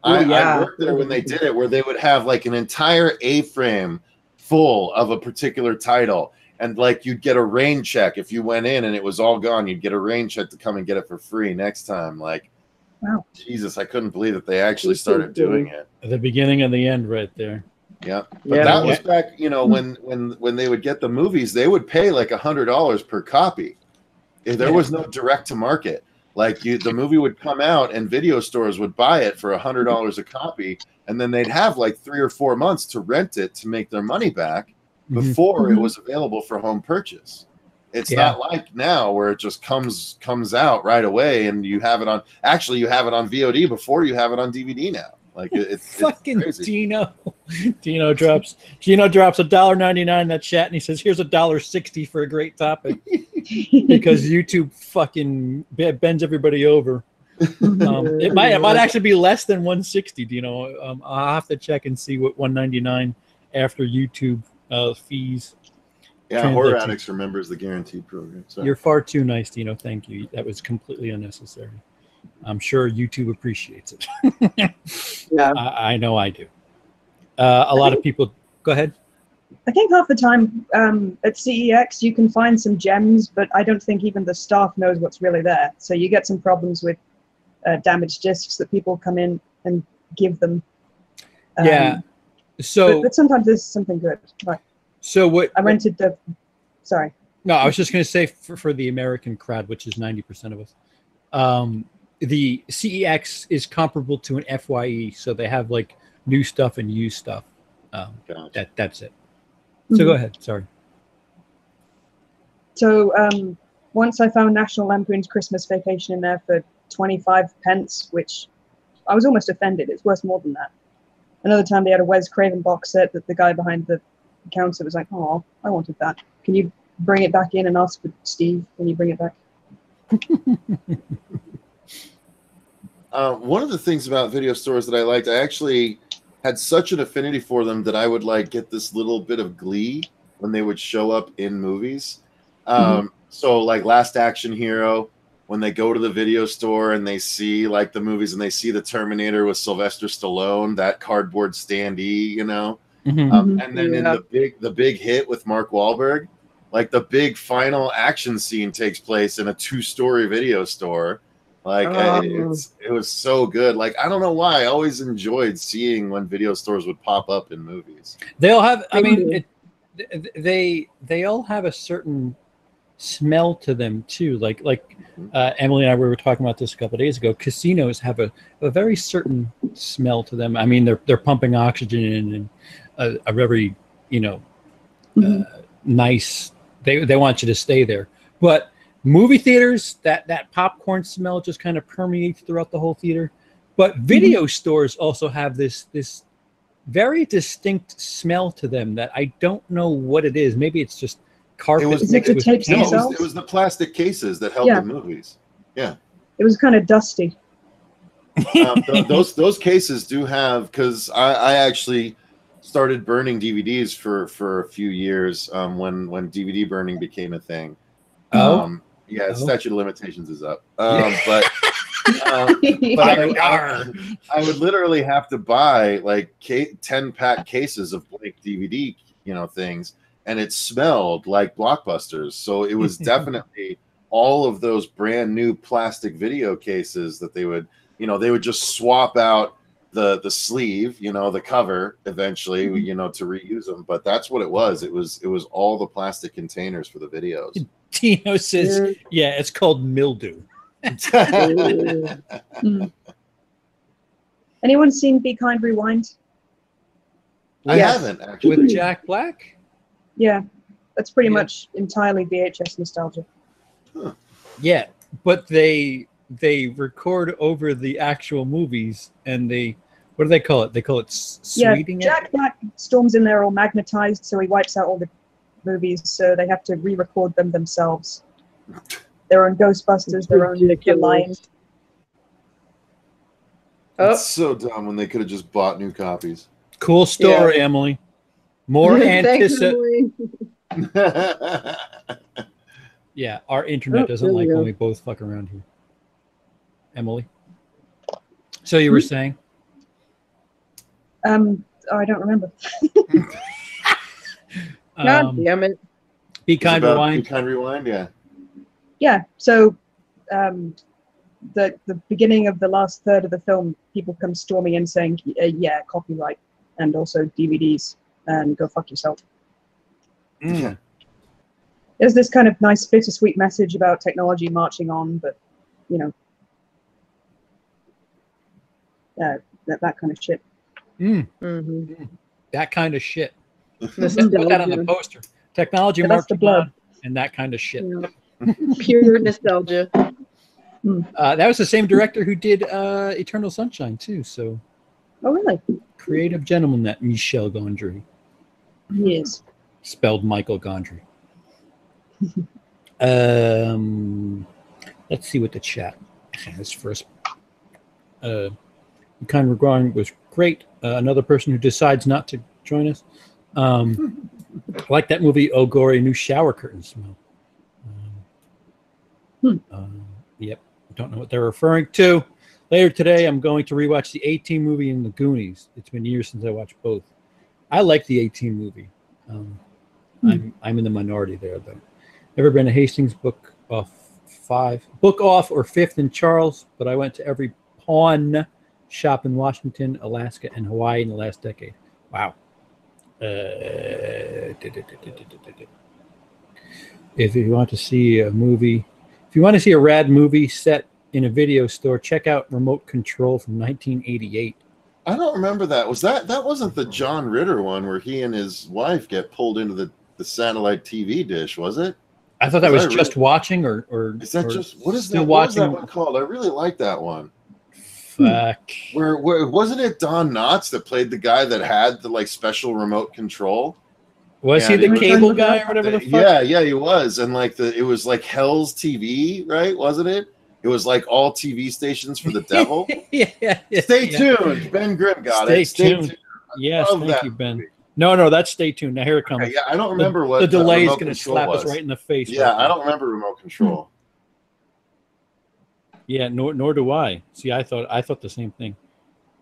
I worked there when they did it, where they would have like an entire A-frame full of a particular title. And like you'd get a rain check if you went in and it was all gone. You'd get a rain check to come and get it for free next time. Like, Wow. Jesus, I couldn't believe that they actually started doing it. At the beginning and the end, right there. Yeah, but that was back, you know, when they would get the movies, they would pay like $100 per copy. If there was no direct to market, like the movie would come out and video stores would buy it for $100 a copy, and then they'd have like 3 or 4 months to rent it to make their money back before it was available for home purchase. It's not like now where it just comes out right away and you have it on. Actually, you have it on VOD before you have it on DVD now. Like it's fucking crazy. Dino drops $1.99 in that chat, and he says, "Here's $1.60 for a great topic," because YouTube fucking bends everybody over. It might actually be less than $1.60. Dino, I'll have to check and see what $1.99 after YouTube fees. Yeah, Horror Addicts remembers the guaranteed program. So. You're far too nice, Dino. Thank you. That was completely unnecessary. I'm sure YouTube appreciates it. Yeah, I know I do. A lot of people. Go ahead. I think half the time at CEX you can find some gems, but I don't think even the staff knows what's really there. So you get some problems with damaged discs that people come in and give them. Yeah. So, but sometimes there's something good. Right. So what I rented the. Sorry. No, I was just going to say for the American crowd, which is 90% of us, the CEX is comparable to an FYE, so they have like new stuff and used stuff. That's it. So go ahead. Sorry. So once I found National Lampoon's Christmas Vacation in there for 25 pence, which I was almost offended. It's worth more than that. Another time they had a Wes Craven box set that the guy behind the counter was like, "Oh, I wanted that. Can you bring it back in and ask for Steve? Can you bring it back?" One of the things about video stores that I liked, I actually had such an affinity for them that I would like get this little bit of glee when they would show up in movies. So like Last Action Hero, when they go to the video store and they see like the movies and they see the Terminator with Sylvester Stallone, that cardboard standee, you know. And then in the big hit with Mark Wahlberg, like the big final action scene takes place in a 2-story video store. Like it was so good. Like I don't know why I always enjoyed seeing when video stores would pop up in movies. They'll have. I mean, they all have a certain smell to them too. Like Emily and I were talking about this a couple of days ago. Casinos have a very certain smell to them. I mean, they're pumping oxygen in and a very nice. They want you to stay there, but movie theaters, that popcorn smell just kind of permeates throughout the whole theater. But video stores also have this very distinct smell to them that I don't know what it is. Maybe it's just carpet. Is it the tapes themselves? It was the plastic cases that held the movies. Yeah. It was kind of dusty. Those cases do have, because I actually started burning DVDs for a few years when DVD burning became a thing. Statute of limitations is up. But I would literally have to buy like 10-pack cases of blank DVD, things, and it smelled like Blockbusters. So it was definitely all of those brand new plastic video cases that they would just swap out the sleeve, the cover eventually, to reuse them. But that's what it was. It was all the plastic containers for the videos. Tino says, yeah, it's called mildew. Anyone seen Be Kind Rewind? I haven't, actually. With Jack Black? Yeah, that's pretty much entirely VHS nostalgia. Huh. Yeah, but they record over the actual movies, and what do they call it? They call it sweeting it? Jack Black storms in there all magnetized, so he wipes out all the movies, so they have to re-record them themselves. Their own Ghostbusters, their own lines. It's so dumb when they could have just bought new copies. Cool story, Emily. More anticipation. Yeah, our internet doesn't like when we both fuck around here. Emily? So you were saying? I don't remember. God damn it. Be It's Kind, about Rewind. Be Kind, Rewind, yeah. Yeah. So, the beginning of the last third of the film, people come storming in saying, "Yeah, copyright, and also DVDs, and go fuck yourself." Yeah. There's this kind of nice bittersweet message about technology marching on, but you know, that kind of shit. Mm-hmm. That kind of shit. Nostalgia. Put that on the poster. Technology Yeah, that's the marching blood. on, and that kind of shit. Yeah. Pure nostalgia. That was the same director who did Eternal Sunshine too. So Oh, really? creative gentleman, that Michel Gondry, Yes. spelled Michael Gondry. Let's see what the chat has first. Kind of Growing was great. Another person who decides not to join us. Like that movie, Oh Glory, New Shower Curtain Smell. Yep, don't know what they're referring to. Later today, I'm going to rewatch the 18 movie and the Goonies. It's been years since I watched both. I like the 18 movie. I'm in the minority there, though. Never been to Hastings, book off or Fifth and Charles, but I went to every pawn shop in Washington, Alaska, and Hawaii in the last decade. Wow. If you want to see a movie, if you want to see a rad movie set in a video store, check out Remote Control from 1988. I don't remember that. That wasn't the John Ritter one where he and his wife get pulled into the satellite TV dish, was it? I thought that was Just Watching, or is that just what is Still that? What was Watching? that one called? I really like that one. Fuck. Where wasn't it Don Knotts that played the guy that had the like special remote control? Was he Yeah, the he cable was- guy or whatever the fuck? Yeah, he was, and like it was like Hell's TV, right? Wasn't it? It was like all TV stations for the devil. yeah. Stay tuned. Ben Grimm got Stay it. Stay tuned. tuned. Yes, Love thank that you, Ben. movie. No, that's Stay Tuned. Now here it comes. Okay, yeah, I don't remember what the delay is remote going to control slap was. us right in the face. Yeah, right I now. don't remember remote control. Yeah, nor do I. See, I thought the same thing.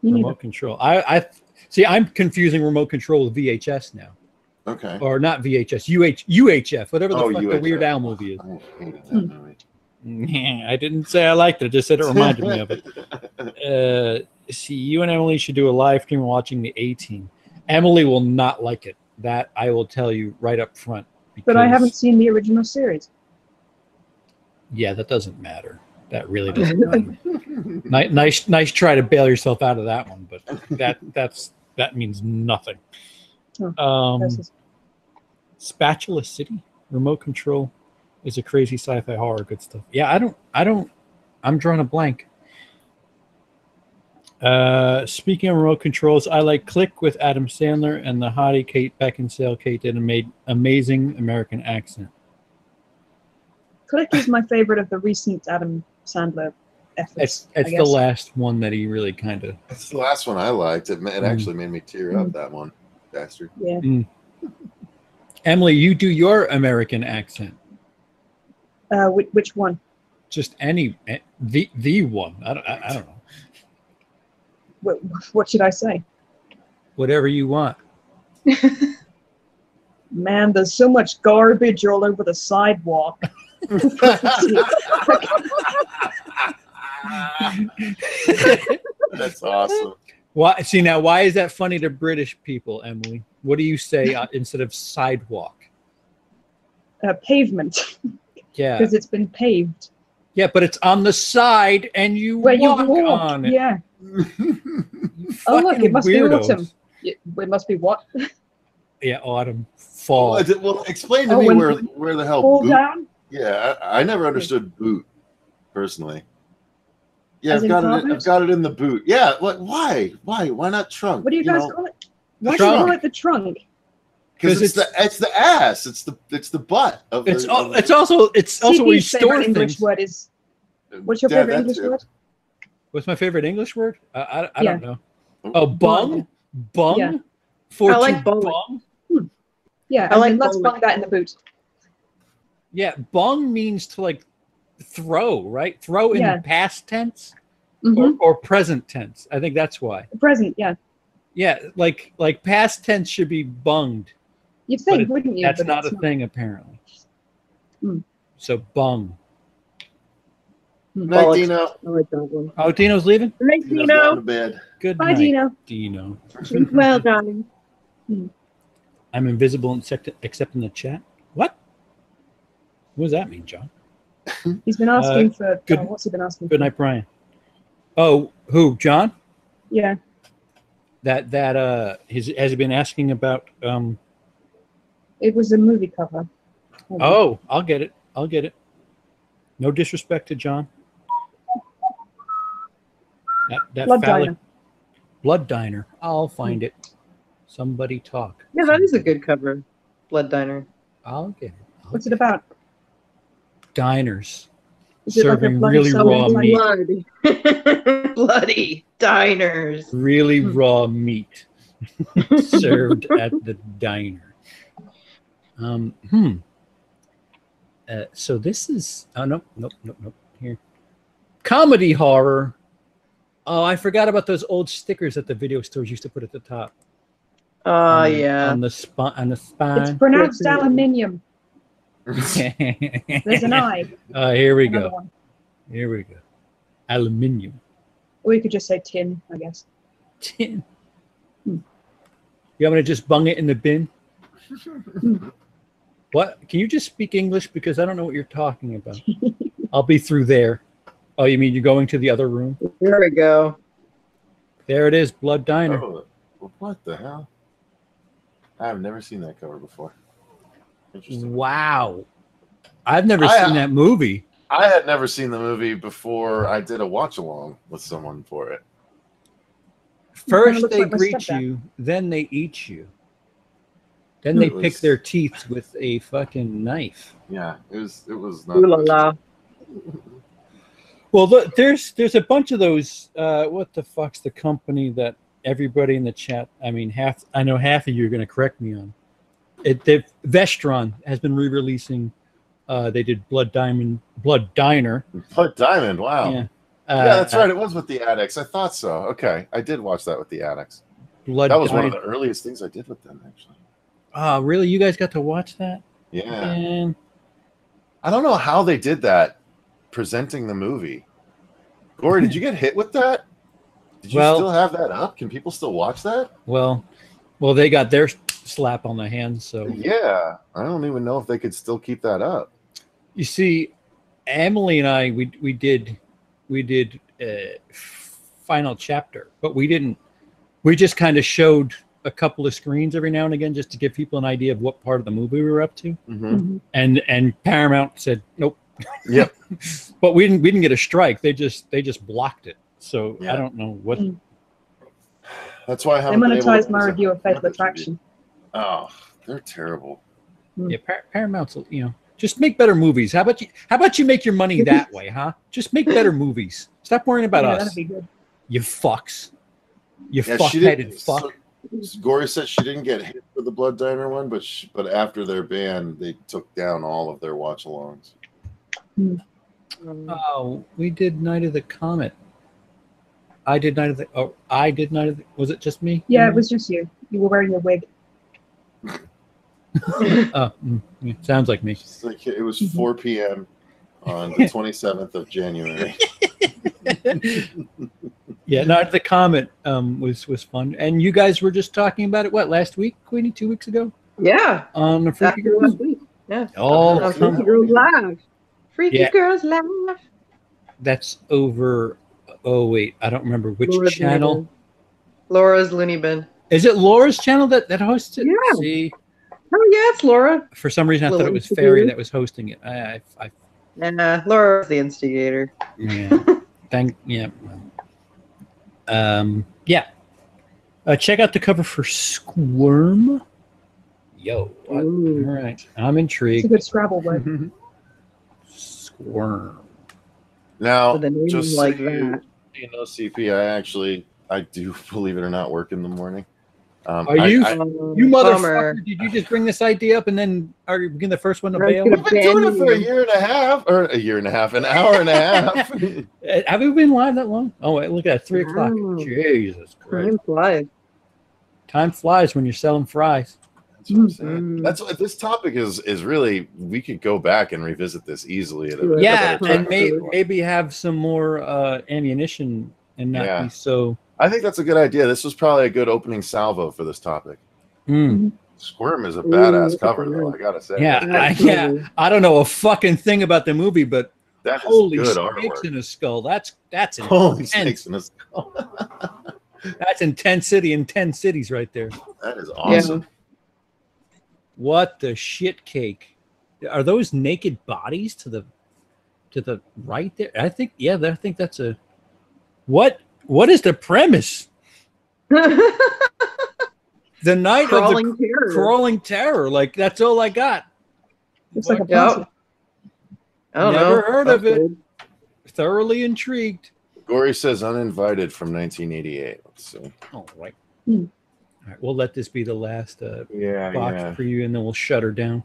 You need Remote control. I see. I'm confusing remote control with VHS now, Okay. or not VHS. UHF, whatever the fuck the UHF. Weird Al movie is. I hated that movie. I didn't say I liked it. I just said it reminded me of it. See, you and Emily should do a live stream watching the A-Team. Emily will not like it. That I will tell you right up front. But I because- haven't seen the original series. Yeah, that doesn't matter. That really doesn't matter. Nice try to bail yourself out of that one, but that means nothing. Spatula City Remote Control is a crazy sci-fi horror. Good stuff. Yeah, I don't. I'm drawing a blank. Speaking of remote controls, I like Click with Adam Sandler and the hottie Kate Beckinsale. Kate did an amazing American accent. Click is my favorite of the recent Adam Sandler efforts. It's the last one that he really kind of. That's the last one I liked. It actually made me tear up, that one. Bastard. Yeah. Emily, you do your American accent. Which one? Just any the one. I don't know. What should I say? Whatever you want. Man, there's so much garbage all over the sidewalk. That's awesome. Why? See now, why is that funny to British people, Emily? What do you say instead of sidewalk? Pavement, Yeah, because it's been paved. yeah, but it's on the side, and you Where you walk walk. on it. Yeah. You Oh, look, fucking it must be weirdos. autumn. It must be what? Yeah, autumn, fall. Well, explain to Oh, me when where the hell Fall boot. down. Yeah, I never understood boot personally. Yeah, As I've in got car it. I've boots? got it in the boot. Yeah, why? Why not trunk? What do you guys call it? Why do you Trunk. call it the trunk? Because it's it's- the ass. It's the butt of It's the. also where you CP's store favorite English things. word is. What's your Yeah, favorite that English too. word? What's my favorite English word? I Yeah. don't know. Oh, bung, Yeah. For I like to bung. bung. Yeah, I like let's bowling. bung that in the boot. Yeah, bung means to like throw, right? Throw in Yeah. the past tense Mm-hmm. or present tense. I think that's why. The present, yeah. Yeah, like past tense should be bunged, You'd think, But wouldn't you? That's But not it's a thing, apparently. Hmm. So, bung. Night, Bollocks. Dino. I like that one. Oh, Dino's leaving? Night, Dino's going to Dino. bed. Good Bye, night, Dino. Dino. Well, darling. I'm invisible except in the chat. What? What does that mean, John? He's been asking for good- what's he been asking Good for? night, Brian. Oh, who? John? Yeah. Has he been asking about It was a movie cover. Oh, I'll get it. I'll get it. No disrespect to John. That Blood phallic Diner. Blood Diner. I'll find it. Somebody talk. Yeah, that is a good cover. Blood Diner. I'll get it. What's it about? Diners Is it like a serving bloody really soul raw like- meat. Bloody. Bloody diners. Really raw meat served at the diner. So this is nope. Here, comedy horror. Oh, I forgot about those old stickers that the video stores used to put at the top. Yeah. On the spine. It's pronounced aluminium. There's an I. Here we Another go. one. Here we go. Aluminium. Or you could just say tin, I guess. Tin. You want me to just bung it in the bin? What? Can you just speak English? Because I don't know what you're talking about. I'll be through there. Oh, you mean you're going to the other room? There we go. There it is, Blood Diner. Oh, what the hell? I've never seen that cover before. Interesting. Wow. I've never seen that movie. I had never seen the movie before I did a watch along with someone for it. First looks they like my greet stepdad. you, then they eat you. Then they It pick was- their teeth with a fucking knife. Yeah, it was not. Ooh la la. Well, look, there's a bunch of those. What the fuck's the company that everybody in the chat? I mean, I know half of you are going to correct me on. Vestron has been re-releasing. They did Blood Diner. Blood Diamond. Wow. Yeah, Yeah, that's right. It was with the Addicts. I thought so. Okay, I did watch that with the Addicts. Blood That was one Diner. of the earliest things I did with them, actually. Oh, really? You guys got to watch that? Yeah. And I don't know how they did that, presenting the movie. Gory, did you get hit with that? Did you Well- still have that up? Can people still watch that? well, they got their slap on the hand. So Yeah, I don't even know if they could still keep that up. you see, Emily and I, we did final chapter, but we didn't. We just kind of showed a couple of screens every now and again just to give people an idea of what part of the movie we were up to. Mm-hmm. And Paramount said nope. Yep. But we didn't get a strike. They just blocked it. So Yeah. I don't know what. Mm. That's why I They haven't been able to monetized my present review of Fatal Muppets Attraction. review. Oh, they're terrible. Yeah, Paramount's just make better movies. How about you make your money that way, huh? Just make better movies. Stop worrying about Yeah, us. that'd be good. You fucks. You Yeah, fuck-headed fuck. So, Gory said she didn't get hit for the Blood Diner one, but after their ban, they took down all of their watch-alongs. Oh, we did Night of the Comet. I did Night of the. Was it just me? Yeah, it was just you. You were wearing a wig. Yeah, sounds like me. It's like it was 4 p.m. on the 27th of January. Yeah, Night of the Comet was fun, and you guys were just talking about it. What, last week, Queenie? 2 weeks ago Yeah. on the Freaky After Girls. last week. Yeah. Oh, On come Freaky Girls Live. Freaky Yeah. Girls Live. That's over. Oh wait, I don't remember which Laura's channel. Looney Bin. Laura's Looney Bin. Is it Laura's channel that hosts it? Yeah. See, Oh yeah, it's Laura. for some reason I thought it Little was Fairy instigator. that was hosting it. I Nah, Laura's the instigator. yeah. Yeah. Yeah. Check out the cover for Squirm. Yo. What? Ooh. All right. I'm It's a intrigued. good Scrabble word. Squirm. Now, With a name just like so that. you know, CP, I do, believe it or not, work in the morning. Are you? You Bummer. motherfucker! Did you just bring this idea up and then are you being the first one to Right, bail? gonna I've been doing it for Abandon an hour and a half. Have we been live that long? Oh, wait, look at that, 3 o'clock. Wow. Jesus Christ! Time flies. Time flies when you're selling fries. That's what I'm saying. That's what this topic is really. We could go back and revisit this easily. Yeah, and maybe have some more ammunition and not be so. I think that's a good idea. This was probably a good opening salvo for this topic. Squirm is a badass cover, though. I gotta say. Yeah. I don't know a fucking thing about the movie, but that is holy good snakes artwork. in a skull. That's Holy snakes in a skull. That's Intensity in 10 cities right there. That is awesome. Yeah. What the shit cake? Are those naked bodies to the right there? I think that's a what is the premise? The night Crawling of the terror. crawling terror. Like that's all I got. Looks like a Yep. puzzle. I don't Never know. heard of it. Thoroughly intrigued. Gory says uninvited from 1988. Let's see. All right. Hmm. All right. We'll let this be the last box for you, and then we'll shut her down.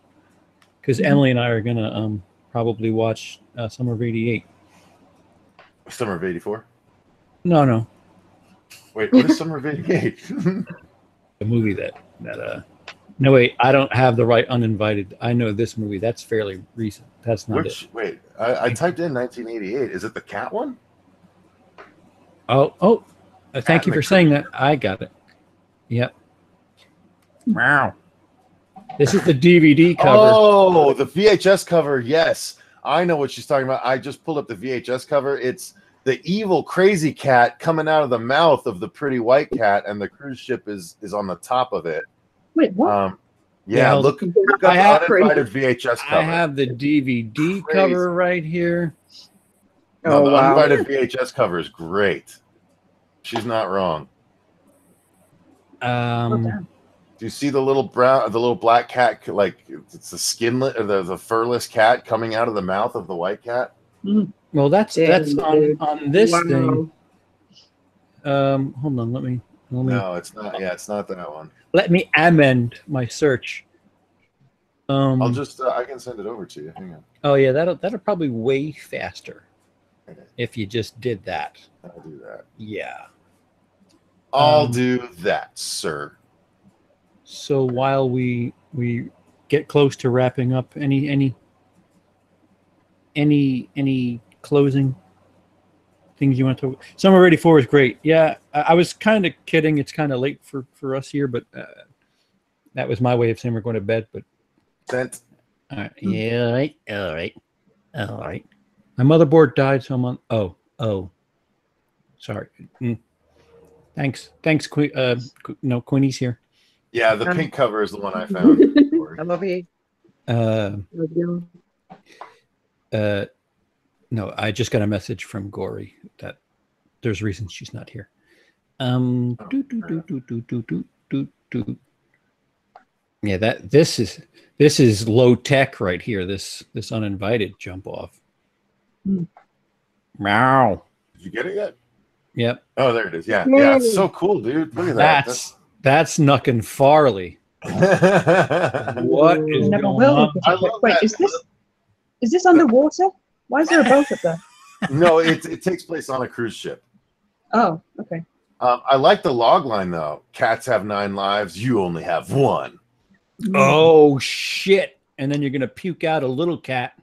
Because Emily and I are gonna probably watch Summer of '88. Summer of '84. No, Wait, what is Summer of '88? the movie that. No, wait, I don't have the right uninvited. I know this movie. That's fairly recent. That's not it. Wait, I typed in 1988. Is it the cat one? Oh, thank you for saying that. I got it. Yep. Wow. This is the DVD cover. Oh, the VHS cover. Yes, I know what she's talking about. I just pulled up the VHS cover. It's the evil crazy cat coming out of the mouth of the pretty white cat, and the cruise ship is on the top of it. Wait, what? Yeah, look up the uninvited VHS cover. I have the DVD cover right here. No, the wow. uninvited VHS cover is great. She's not wrong. Damn. Do you see the little black cat? Like it's the skinless, or the furless cat coming out of the mouth of the white cat. Well, that's Damn, on this Wow. thing. Hold on, let me. No, it's not. Yeah, it's not that one. Let me amend my search. I'll just. I can send it over to you. Hang on. Oh yeah, that'll probably way faster if you just did that. I'll do that. Yeah. I'll do that, sir. So while we get close to wrapping up, any closing things you want to? Summer of '84 is great. Yeah, I was kind of kidding. It's kind of late for us here, but that was my way of saying we're going to bed. But Sent. all right, yeah, all right. My motherboard died, so I'm on. Oh, sorry. Thanks, Queen. No, Queenie's here. Yeah, the pink cover is the one I found. I love you. No, I just got a message from Gory that there's reasons she's not here. Yeah, this is low tech right here. This uninvited jump off. Meow. Did you get it yet? Yep. Oh, there it is. Yeah, it's so cool, dude. Look at that. That's Knuckin' Farley. What is Never going will. on? I love Wait, that. is this underwater? Why is there a boat up there? No, it takes place on a cruise ship. Oh, okay. I like the log line though. Cats have 9 lives. You only have 1. Oh shit! And then you're gonna puke out a little cat,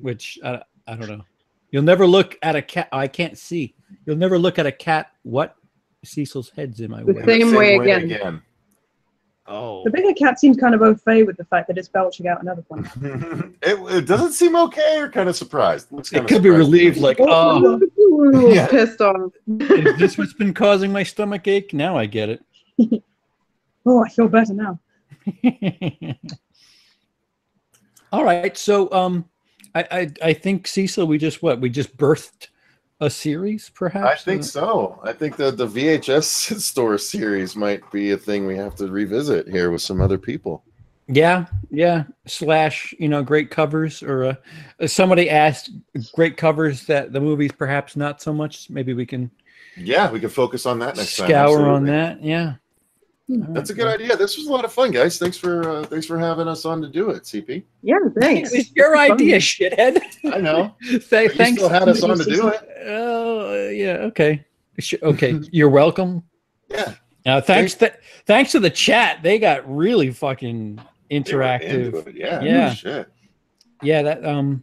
which I don't know. You'll never look at a cat. I can't see. You'll never look at a cat. What? Cecil's head's in my way. The same way again. Oh, The bigger cat seems kind of au fait with the fact that it's belching out another one. It doesn't seem okay or kind of surprised. Looks kind it of could be surprised. relieved. Like, oh, Yeah. Pissed off. is this what's been causing my stomach ache? Now I get it. Oh, I feel better now. All right, so I think Cecil, we just birthed a series, perhaps. I think so. I think that the VHS store series might be a thing we have to revisit here with some other people. Yeah. / great covers, or somebody asked great covers that the movies perhaps not so much. Maybe we can We can focus on that next time. scour on Absolutely. that. Yeah, That's a good idea. This was a lot of fun, guys. Thanks for having us on to do it, CP. Yeah, thanks. It's your idea, shithead. I know. Thanks. You still had us on to do it. Oh, yeah. Okay. Okay. You're welcome. Yeah. Thanks to the chat, they got really fucking interactive. Yeah. Yeah. No shit. Yeah, that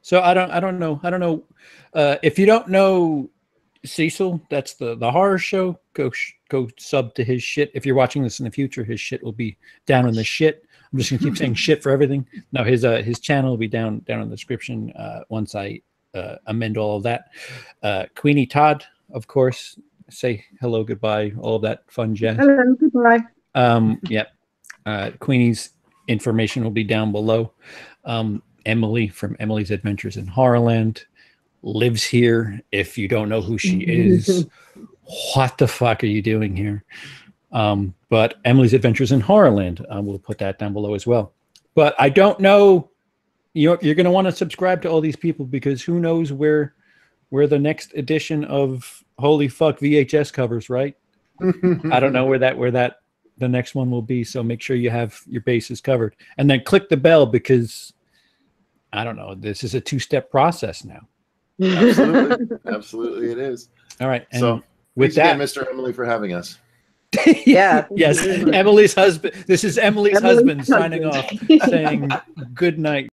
so I don't know if you don't know Cecil, that's the horror show, go sub to his shit. If you're watching this in the future, his shit will be down in the shit. I'm just gonna keep saying shit for everything. No, his channel will be down in the description once I amend all of that. Queenie Todd, of course, say hello, goodbye, all of that fun jazz. Hello, goodbye. Yeah. Queenie's information will be down below. Emily from Emily's Adventures in Horrorland lives here. If you don't know who she is, what the fuck are you doing here? But Emily's Adventures in Horrorland, we'll put that down below as well. But I don't know, you're going to want to subscribe to all these people, because who knows where the next edition of Holy Fuck VHS covers, right? I don't know where the next one will be. So make sure you have your bases covered, and then click the bell, because I don't know, this is a 2-step process now. Absolutely it is. All right. And so with that, again, Mr. Emily, for having us. Yeah. Yes, Emily's husband. This is Emily's husband signing off, saying good night.